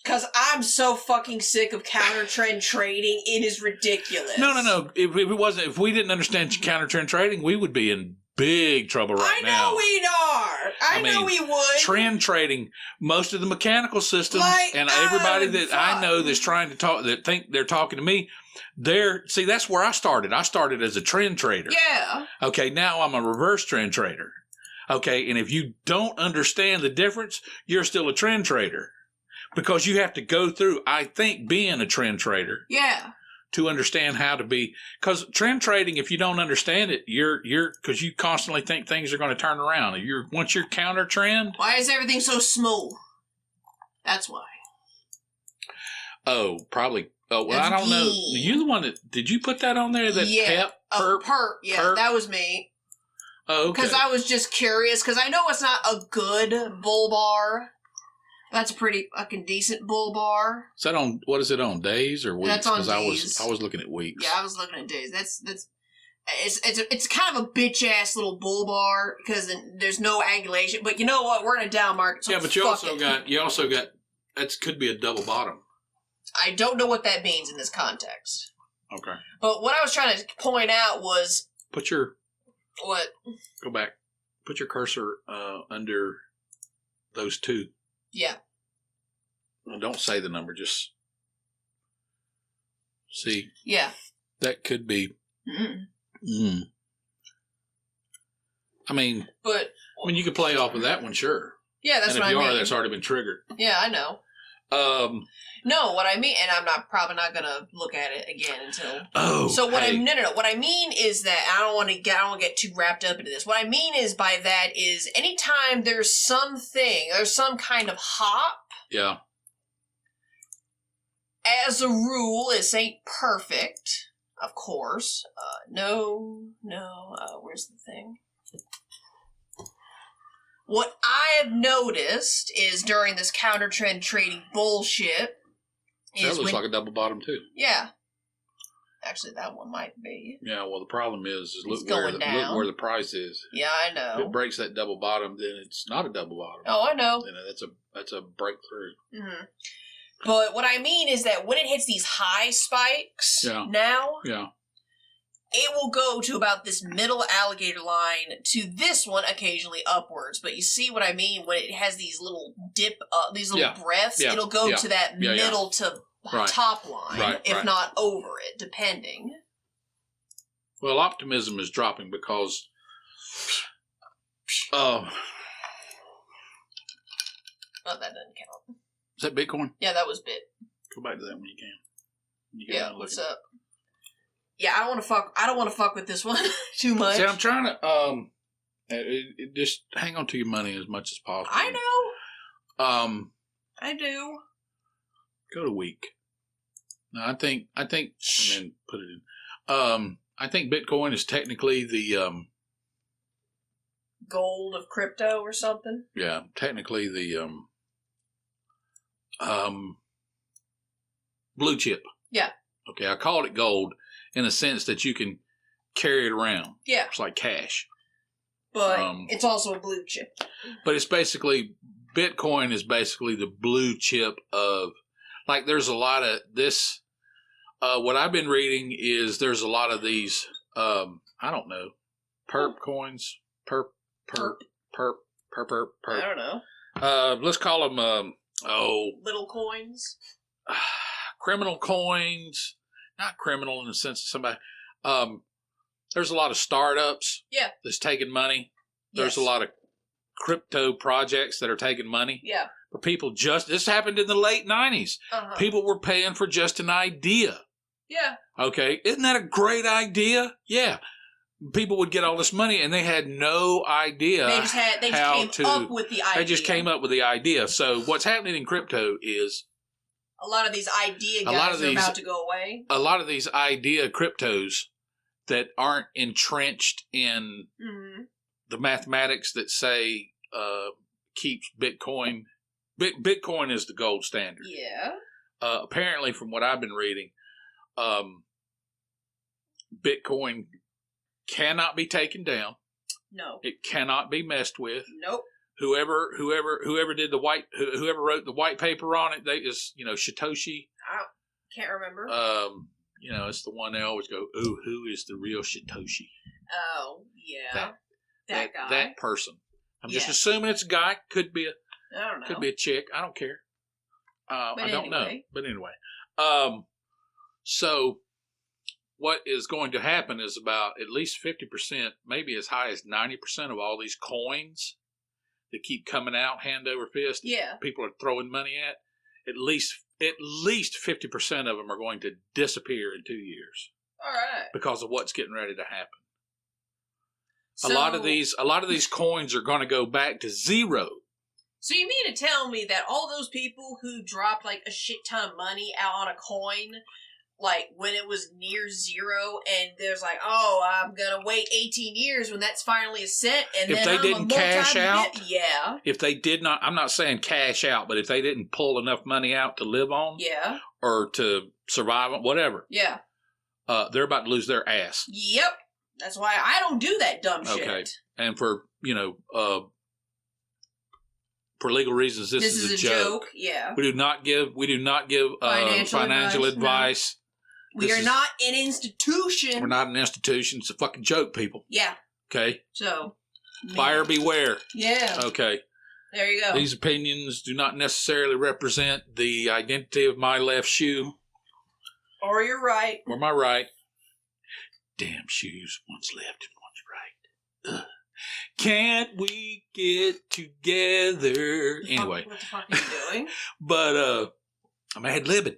Because I'm so fucking sick of counter trend trading. It is ridiculous. No. If we didn't understand counter trend trading, we would be in big trouble right now. I know we are. I know we would. Trend trading, most of the mechanical systems and everybody that I know that's trying to talk, that think they're talking to me, that's where I started. I started as a trend trader. Yeah. Okay, now I'm a reverse trend trader. Okay, and if you don't understand the difference, you're still a trend trader. Because you have to go through, I think, being a trend trader. Yeah. To understand how to be, because trend trading, if you don't understand it, because you constantly think things are going to turn around. Once you're counter trend. Why is everything so smooth? That's why. Oh, probably. Oh, well, I don't know. You're the one did you put that on there? That perp? Yeah, perp? That was me. Oh, okay. Because I was just curious, because I know it's not a good bull bar. That's a pretty fucking decent bull bar. Is that on, what is it on, days or weeks? That's on days. I was looking at weeks. Yeah, I was looking at days. It's kind of a bitch-ass little bull bar because there's no angulation. But you know what? We're in a down market, so but you also got, that could be a double bottom. I don't know what that means in this context. Okay. But what I was trying to point out was... What? Go back. Put your cursor under those two. Yeah. Well, don't say the number, just see. Yeah. That could be. I mean, you could play off of that one, sure. Yeah, that's what I mean. And if you are, that's already been triggered. Yeah, I know. No, what I mean, and I'm probably not gonna look at it again until. Oh. So what no. What I mean is that I don't want to get too wrapped up into this. What I mean is by that is anytime there's some kind of hop. Yeah. As a rule, this ain't perfect, of course. Where's the thing? What I have noticed is during this counter trend trading bullshit That looks like a double bottom too. Yeah. Actually, that one might be. Yeah, well, the problem is look going look down. where the price is. Yeah, I know. If it breaks that double bottom, then it's not a double bottom. Oh, I know. Then that's a breakthrough. Mm-hmm. But what I mean is that when it hits these high spikes now, it will go to about this middle alligator line to this one occasionally upwards. But you see what I mean? When it has these little these little breaths, it'll go to that middle to top line, if not over it, depending. Well, optimism is dropping because oh, that doesn't count. Is that Bitcoin? Yeah, that was Bit. Go back to that when you can. What's up? Yeah, I don't want to fuck with this one too much. See, I'm trying to just hang on to your money as much as possible. I know. I do. Go to week. No, I think, and then put it in. I think Bitcoin is technically the gold of crypto or something. Yeah, technically the blue chip. Yeah. Okay, I called it gold in the sense that you can carry it around. Yeah. It's like cash. But it's also a blue chip. But it's basically, Bitcoin is basically the blue chip of, like, there's a lot of this. What I've been reading is there's a lot of these, I don't know, perp coins. Perp. I don't know. Let's call them, little coins. Criminal coins. Not criminal in the sense of somebody. There's a lot of startups. Yeah. That's taking money. There's a lot of crypto projects that are taking money. Yeah. But people this happened in the late 90s. People were paying for just an idea. Yeah. Okay. Isn't that a great idea? Yeah. People would get all this money and they had no idea. They just came up with the idea. They just came up with the idea. So what's happening in crypto is a lot of these idea guys are about to go away. A lot of these idea cryptos that aren't entrenched in the mathematics that say keeps Bitcoin. Bitcoin is the gold standard. Yeah. Apparently, from what I've been reading, Bitcoin cannot be taken down. No. It cannot be messed with. Nope. Whoever did whoever wrote the white paper on it, Satoshi. I can't remember. It's the one they always go, "Ooh, who is the real Satoshi?" Oh, yeah. That guy. That person. I'm just assuming it's a guy. Could be I don't know. Could be a chick. I don't care. I don't know. But anyway. So what is going to happen is about at least 50%, maybe as high as 90% of all these coins that keep coming out hand over fist. Yeah. People are throwing money at least 50% of them are going to disappear in 2 years. All right. Because of what's getting ready to happen. So, a lot of these coins are going to go back to zero. So you mean to tell me that all those people who dropped like a shit ton of money out on a coin, like when it was near zero, and there's like, oh, I'm gonna wait 18 years when that's finally a cent, and if then they didn't cash out, if they did not, I'm not saying cash out, but if they didn't pull enough money out to live on, or to survive on, whatever, they're about to lose their ass. Yep, that's why I don't do that dumb shit. Okay, and for for legal reasons, this is a joke. Yeah, we do not give financial advice. No. We are not an institution. We're not an institution. It's a fucking joke, people. Yeah. Okay. So, buyer beware. Yeah. Okay. There you go. These opinions do not necessarily represent the identity of my left shoe. Or your right. Or my right. Damn shoes. One's left and one's right. Ugh. Can't we get together? Anyway. What the fuck are you doing? But, I'm ad-libbing.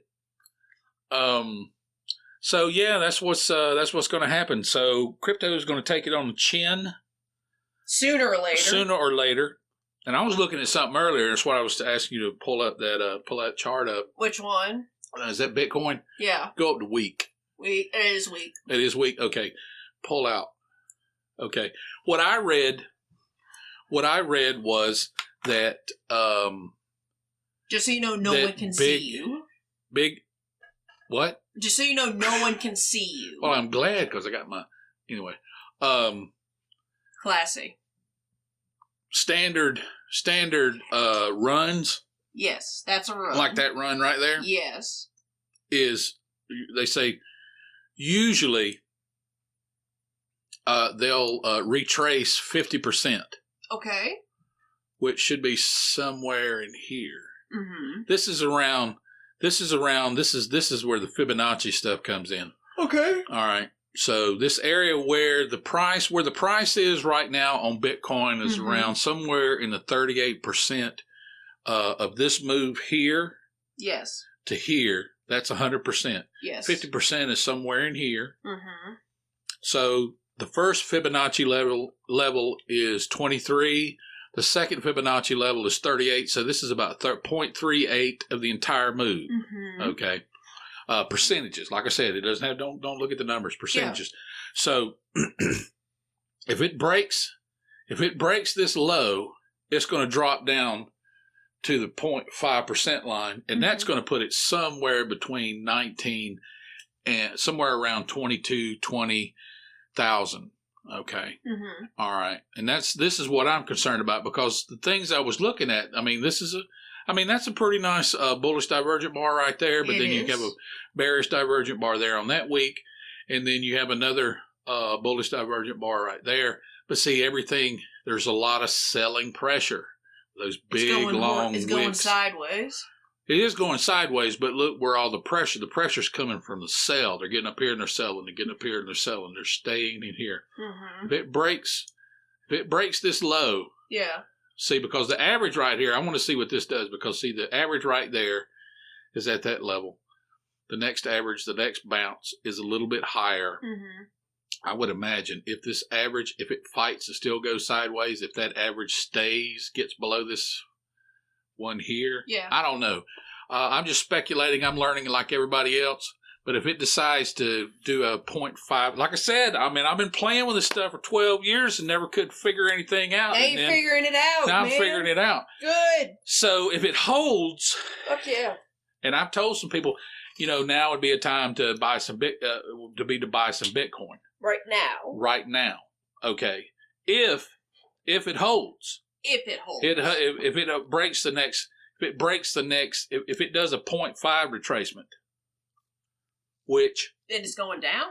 So yeah, that's what's going to happen. So crypto is going to take it on the chin. Sooner or later. And I was looking at something earlier. That's what I was asking you to pull that chart up. Which one? Is that Bitcoin? Yeah. Go up to week. It is week. It is week. Okay. Pull out. Okay. What I read was that just so you know, no one can see you. big, what? Just so you know, no one can see you. Well, I'm glad because I got my, anyway. Classy. Standard runs. Yes, that's a run. Like that run right there. Yes. Is, they say, usually they'll retrace 50%. Okay. Which should be somewhere in here. Mm-hmm. This is where the Fibonacci stuff comes in. Okay. All right. So this area where the price is right now on Bitcoin is around somewhere in the 38% of this move here. Yes. To here. That's 100%. Yes. 50% is somewhere in here. Mm-hmm. So the first Fibonacci level is 23. The second Fibonacci level is 38. So this is about 0.38 of the entire move. Mm-hmm. Okay. Percentages. Like I said, it doesn't have, don't look at the numbers, percentages. Yeah. So if it breaks this low, it's going to drop down to the 0.5% line, and that's going to put it somewhere between 19 and somewhere around 20,000. Okay. Mm-hmm. All right. And this is what I'm concerned about, because the things I was looking at, that's a pretty nice bullish divergent bar right there, but then you have a bearish divergent bar there on that week, and then you have another bullish divergent bar right there. But see, there's a lot of selling pressure. Those big, long wicks. It's going sideways. It is going sideways, but look where all the pressure's coming from the sell. They're getting up here and they're selling. They're getting up here and they're selling. They're staying in here. Mm-hmm. If it breaks this low. Yeah. See, because the average right here, I want to see what this does, because see, the average right there is at that level. The next average, the next bounce is a little bit higher. Mm-hmm. I would imagine if this average, if it fights and still goes sideways, if that average gets below this one here, I don't know. I'm just speculating. I'm learning like everybody else. But if it decides to do a 0.5, like I said, I've been playing with this stuff for 12 years and never could figure anything out. Now you're figuring it out, Now man. I'm figuring it out. Good. So if it holds, fuck yeah. And I've told some people, now would be a time to buy some Bitcoin. Right now. Okay. If it holds. If it holds. If it breaks the next, if it does a 0.5 retracement, which. Then it's going down?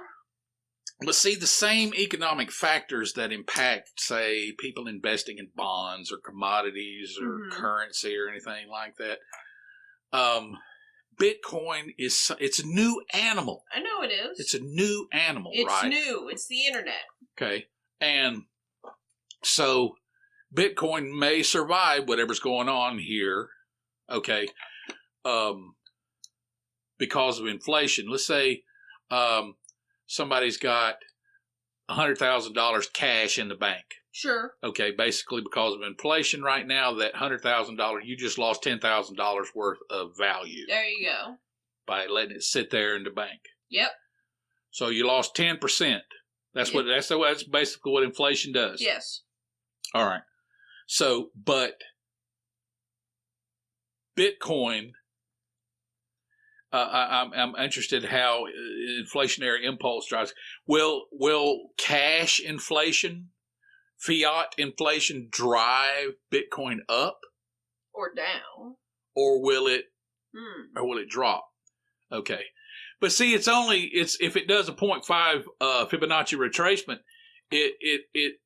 But see, the same economic factors that impact, say, people investing in bonds or commodities or currency or anything like that. Bitcoin it's a new animal. I know it is. It's a new animal, right? It's new. It's the internet. Okay. And so Bitcoin may survive whatever's going on here. Okay. Because of inflation. Let's say somebody's got $100,000 cash in the bank. Sure. Okay, basically because of inflation right now, that $100,000, you just lost $10,000 worth of value. There you go. By letting it sit there in the bank. Yep. So you lost 10%. That's basically what inflation does. Yes. All right. So, but Bitcoin, I'm interested how inflationary impulse drives. Will cash inflation, fiat inflation drive Bitcoin up or down, or will it drop? Okay, but see, it's if it does a 0.5 Fibonacci retracement, it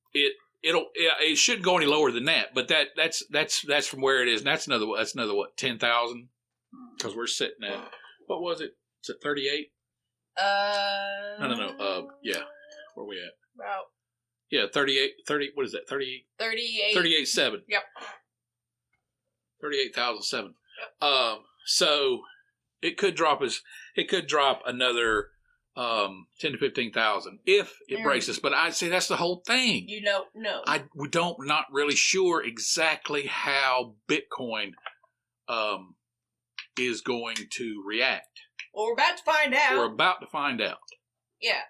shouldn't go any lower than that. But that's from where it is, and that's another what 10,000, because we're sitting at, what was it? Is it 38? No. Yeah, where are we at? About. Yeah, 38, 30, what is that, 38? 38.7. Yep. 38,007. Yep. So it could drop another 10 to 15,000 if it breaks us. But I'd say that's the whole thing. You don't know. We not really sure exactly how Bitcoin is going to react. Well, we're about to find out. We're about to find out. Yeah.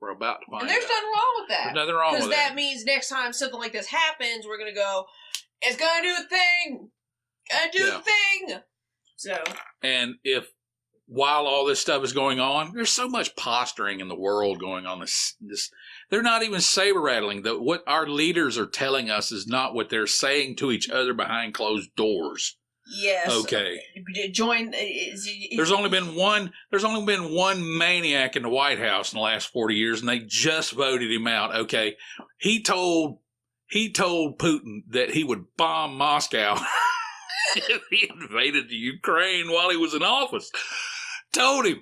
We're about to find out. And there's nothing wrong with that. There's nothing wrong with that. Because that means next time something like this happens, we're going to go, it's going to do a thing. Going to do the thing. So. And if while all this stuff is going on, there's so much posturing in the world going on. They're not even saber rattling. What our leaders are telling us is not what they're saying to each other behind closed doors. Yes. Okay. There's only been one maniac in the White House in the last 40 years, and they just voted him out. Okay. He told Putin that he would bomb Moscow if he invaded the Ukraine while he was in office. Told him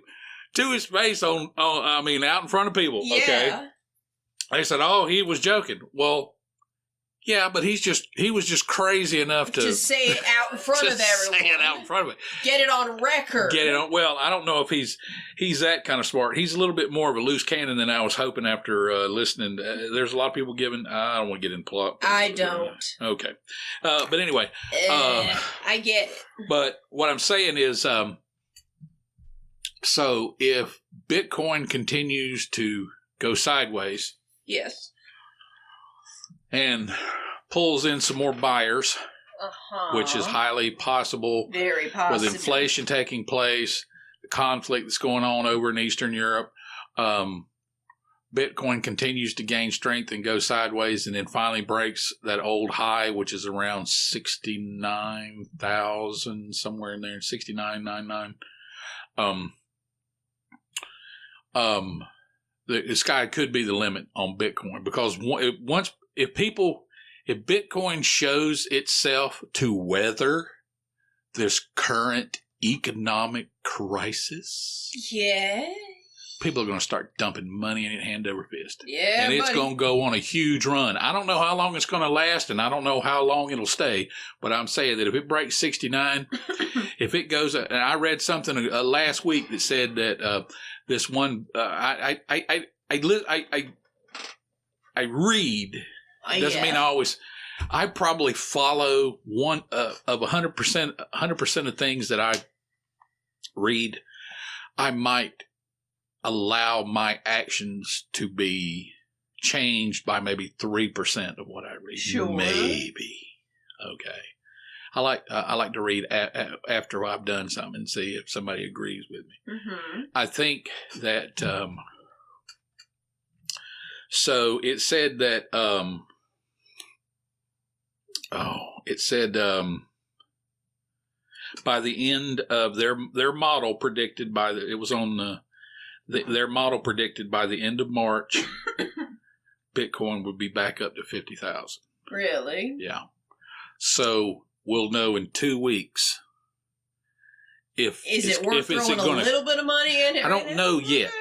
to his face out in front of people. Yeah. Okay. They said, "Oh, he was joking." Well, yeah, but he was just crazy enough to say it out in front of everyone. Say it out in front of it. Get it on record. Well, I don't know if he's that kind of smart. He's a little bit more of a loose cannon than I was hoping after listening. There's a lot of people giving. I don't want to get into plot. I don't. Okay, but anyway, I get it. But what I'm saying is, so if Bitcoin continues to go sideways, yes, and pulls in some more buyers, which is highly possible. Very possible. With inflation taking place, the conflict that's going on over in Eastern Europe, Bitcoin continues to gain strength and go sideways, and then finally breaks that old high, which is around 69,000, somewhere in there, 69.99. The sky could be the limit on Bitcoin, because if Bitcoin shows itself to weather this current economic crisis, people are going to start dumping money in it hand over fist. Yeah, and it's going to go on a huge run. I don't know how long it's going to last, and I don't know how long it'll stay, but I'm saying that if it breaks 69, if it goes, and I read something last week that said that this one, I read. Doesn't mean I always. I probably follow one of 100% of things that I read. I might allow my actions to be changed by maybe 3% of what I read. Sure. Maybe. Okay. I like to read after I've done something and see if somebody agrees with me. Mm-hmm. I think that. So it said that. By the end of their model predicted by their model predicted by the end of March, Bitcoin would be back up to 50,000. Really? Yeah. So we'll know in 2 weeks if it worth throwing a little bit of money in it. I don't know yet.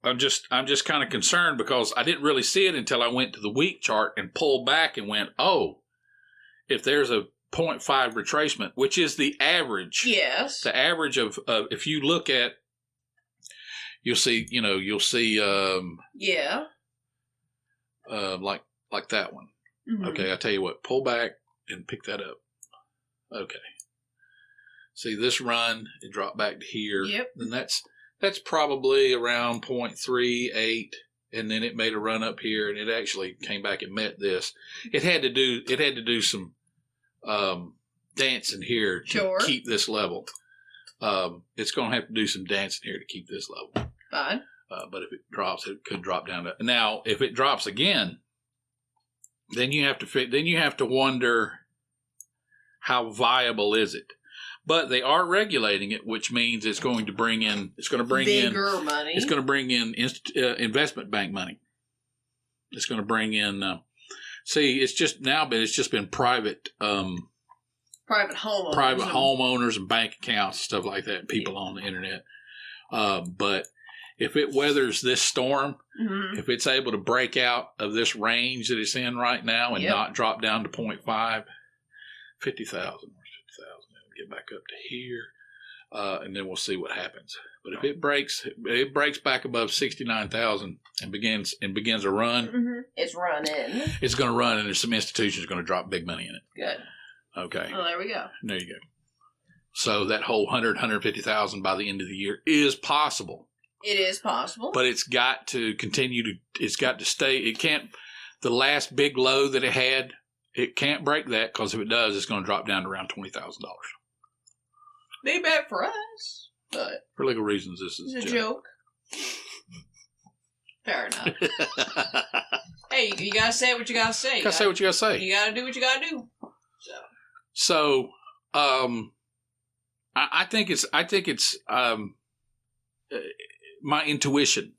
I'm just kind of concerned because I didn't really see it until I went to the week chart and pulled back and went, oh, if there's a 0.5 retracement, which is the average. Yes. The average of if you look at, you'll see. Yeah. Like that one. Mm-hmm. Okay, I tell you what, pull back and pick that up. Okay. See this run, it dropped back to here. Yep. Then that's probably around 0.38, and then it made a run up here, and it actually came back and met this. It had to do some dancing here to keep this level. It's going to have to do some dancing here to keep this level. Fine. But if it drops, it could drop down to. Now, if it drops again, then you have to wonder how viable is it. But they are regulating it, which means it's going to bring in bigger money. It's going to bring in investment bank money. It's going to bring in. It's just been private homeowners and bank accounts and stuff like that. People on the internet. But if it weathers this storm, mm-hmm. if it's able to break out of this range that it's in right now and not drop down to 0.5, 50,000. Get back up to here, and then we'll see what happens. But if it breaks back above 69,000 and begins a run, mm-hmm. It's running. It's going to run, and there's some institutions going to drop big money in it. Good. Okay. Well, there we go. There you go. So that whole 150,000 by the end of the year is possible. It is possible, but it's got to continue to. It's got to stay. It can't. The last big low that it had it can't break that because if it does, it's going to drop down to around $20,000. Maybe bad for us, but For legal reasons, this is it's a joke. Fair enough. Hey, you gotta say what you gotta say. Gotta say what you gotta say. You gotta do what you gotta do. So, I think it's my intuition,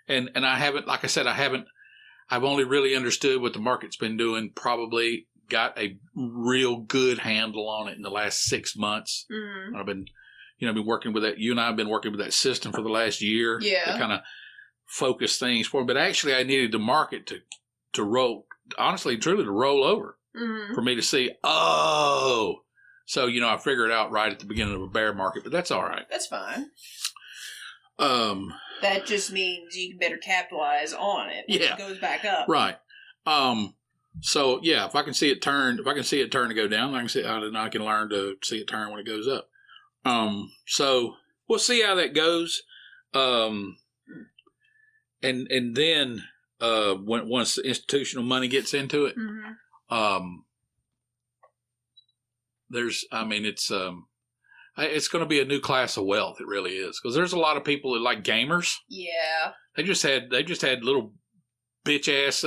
and I haven't, like I said, I've only really understood what the market's been doing. Probably got a real good handle on it in the last 6 months. Mm-hmm. I've been working with that. You and I have been working with that system for the last year. Yeah. To kind of focus things for me. But actually, I needed the market to roll, honestly, truly to roll over for me to see, oh. So, I figured it out right at the beginning of a bear market, but that's all right. That's fine. That just means you can better capitalize on it when it goes back up. Right. So, yeah, if I can see it turn to go down, I can learn to see it turn when it goes up. So we'll see how that goes. And then once the institutional money gets into it, it's going to be a new class of wealth. It really is, because there's a lot of people that like gamers. Yeah, they just had little bitch ass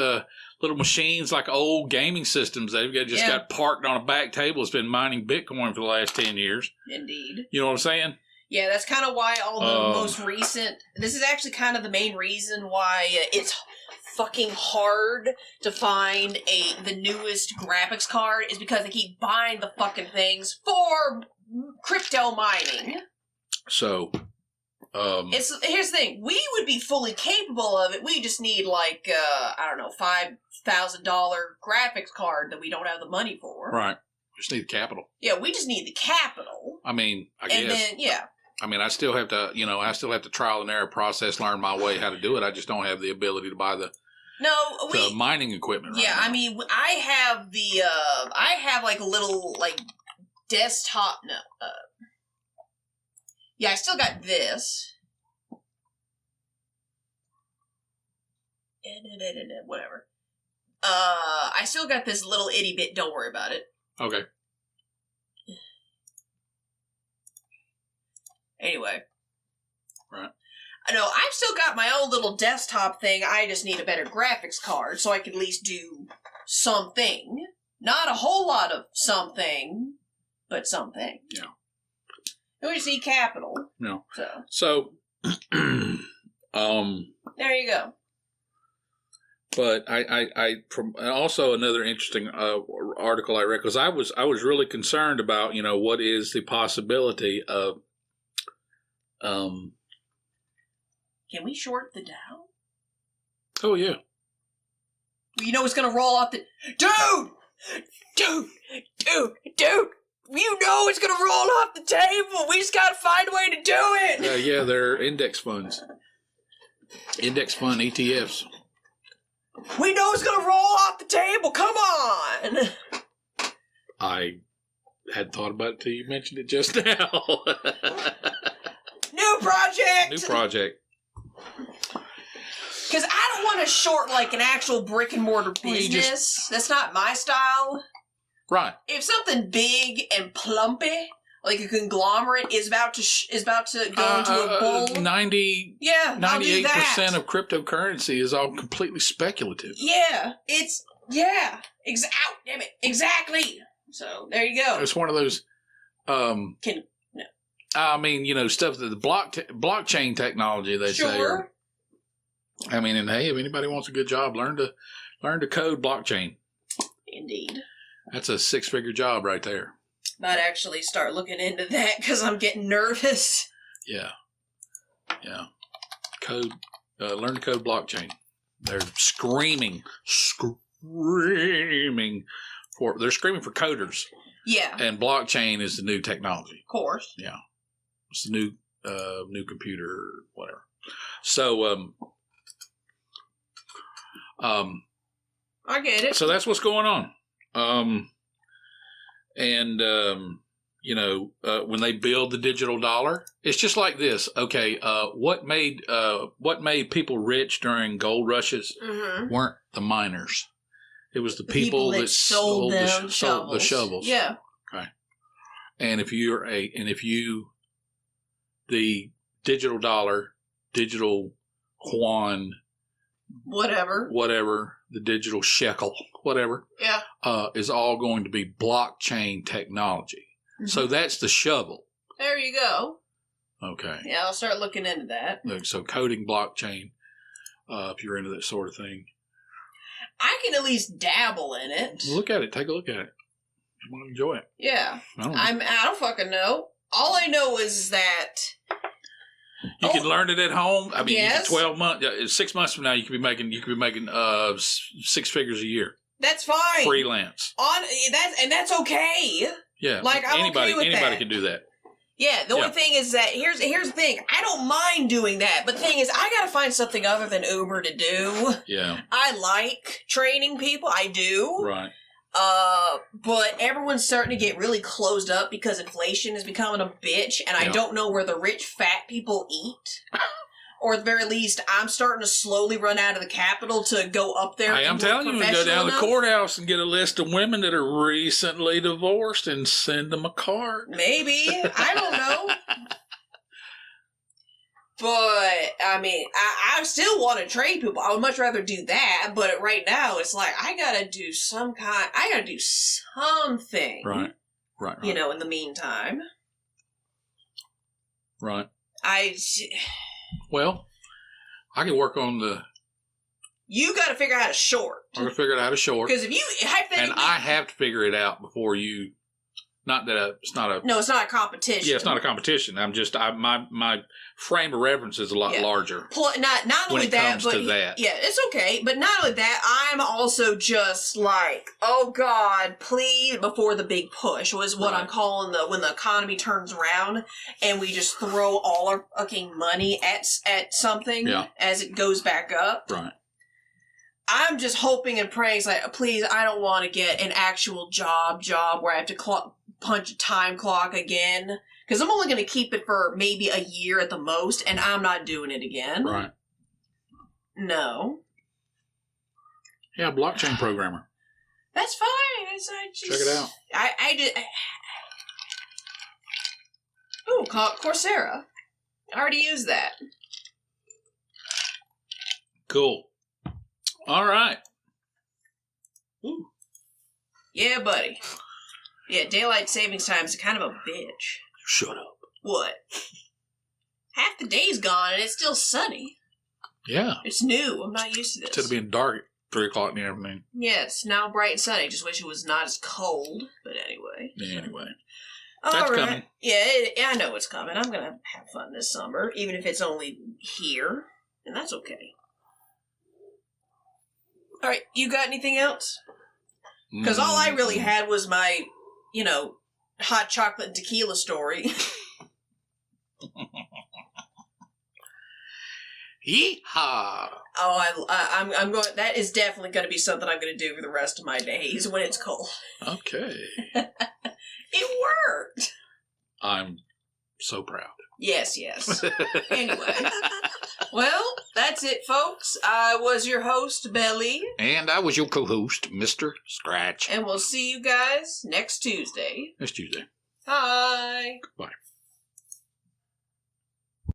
little machines, like old gaming systems. They've got parked on a back table. It's been mining Bitcoin for the last 10 years. Indeed. You know what I'm saying? Yeah, that's kind of why all the most recent... This is actually kind of the main reason why it's fucking hard to find the newest graphics card, is because they keep buying the fucking things for crypto mining. So, here's the thing. We would be fully capable of it. We just need, like, $5,000 graphics card that we don't have the money for. Right. Just need the capital. Yeah, we just need the capital. I mean, I guess. And then, yeah. I mean, I still have to trial and error process, learn my way how to do it. I just don't have the ability to buy the mining equipment. Yeah, I mean, I have like a little like desktop. No, yeah, I still got this. Whatever. I still got this little itty bit. Don't worry about it. Okay. Anyway. Right. I know, I've still got my own little desktop thing. I just need a better graphics card so I can at least do something. Not a whole lot of something, but something. Yeah. And we just need capital. No. So. There you go. But I also another interesting article I read, because I was really concerned about, what is the possibility of Can we short the Dow? Oh yeah. You know it's gonna roll off the dude. You know it's gonna roll off the table. We just gotta find a way to do it. Yeah, they're index funds. Index fund ETFs. We know it's gonna roll off the table. Come on. I had thought about it till you mentioned it just now. New project. Because I don't want to short like an actual brick and mortar business. That's not my style. Right. If something big and plumpy, like a conglomerate, is about to go into a bull, 98% of cryptocurrency is all completely speculative. Yeah, exactly. So there you go. It's one of those. I mean, stuff that the blockchain technology they say. Sure. I mean, and hey, if anybody wants a good job, learn to code blockchain. Indeed. That's a 6-figure job right there. Might actually start looking into that because I'm getting nervous. Yeah. Learn to code blockchain. They're screaming for coders. Yeah. And blockchain is the new technology. Of course. Yeah. It's the new computer or whatever. So I get it. So that's what's going on. When they build the digital dollar, it's just like this. Okay, what made people rich during gold rushes weren't the miners. It was the people that sold them the shovels. Yeah. Okay. And if the digital dollar, digital yuan, whatever, the digital shekel, whatever, yeah, is all going to be blockchain technology. Mm-hmm. So that's the shovel. There you go. Okay. Yeah, I'll start looking into that. So coding blockchain, if you're into that sort of thing. I can at least dabble in it. Look at it. Take a look at it. You want to enjoy it. Yeah. I don't fucking know. All I know is that you can learn it at home. I mean, yes. 12 months, 6 months from now, you could be making 6 figures a year. That's fine. Freelance. That's okay. Yeah. Like anybody okay with anybody that. can do that. Yeah, the only thing is that here's the thing. I don't mind doing that, but the thing is, I gotta find something other than Uber to do. Yeah. I like training people. I do. Right. But everyone's starting to get really closed up because inflation is becoming a bitch, and I don't know where the rich fat people eat. Or at the very least, I'm starting to slowly run out of the capital to go up there. Hey, I'm telling you, go down to the courthouse and get a list of women that are recently divorced and send them a card. Maybe. I don't know. But, I mean, I still want to trade people. I would much rather do that. But right now, it's like, I got to do something. Right. You know, in the meantime. Right. Well, I can work on the... You got to figure out how to short. I got to figure out how to short. Because if you... And I have to figure it out before you... Not that it's not a... No, it's not a competition. Yeah, it's not a competition. I'm just... my frame of reference is a lot larger. Not only that, but... Yeah, it's okay. But not only that, I'm also just like, oh God, please, before the big push was what I'm calling when the economy turns around and we just throw all our fucking money at something as it goes back up. Right. I'm just hoping and praying, it's like, please, I don't want to get an actual job where I have to punch a time clock again. Because I'm only going to keep it for maybe a year at the most, and I'm not doing it again. Right. No. Yeah, blockchain programmer. That's fine. Check it out. I did. Ooh, Coursera. I already used that. Cool. All right. Ooh. Yeah, buddy. Yeah, daylight savings time is kind of a bitch. Shut up. What? Half the day's gone and it's still sunny. Yeah. It's new. I'm not used to this. Instead of being dark at 3 o'clock in the afternoon. Yes, now bright and sunny. Just wish it was not as cold. But anyway. Anyway. That's coming. Yeah, I know it's coming. I'm going to have fun this summer, even if it's only here. And that's okay. All right, you got anything else? Because all I really had was my, hot chocolate and tequila story. Yeehaw! Oh, I'm going. That is definitely going to be something I'm going to do for the rest of my days when it's cold. Okay. It worked. I'm so proud. Yes. Anyway. Well, that's it, folks. I was your host, Bel-E. And I was your co-host, Mr. Scratch. And we'll see you guys next Tuesday. Next Tuesday. Bye. Bye.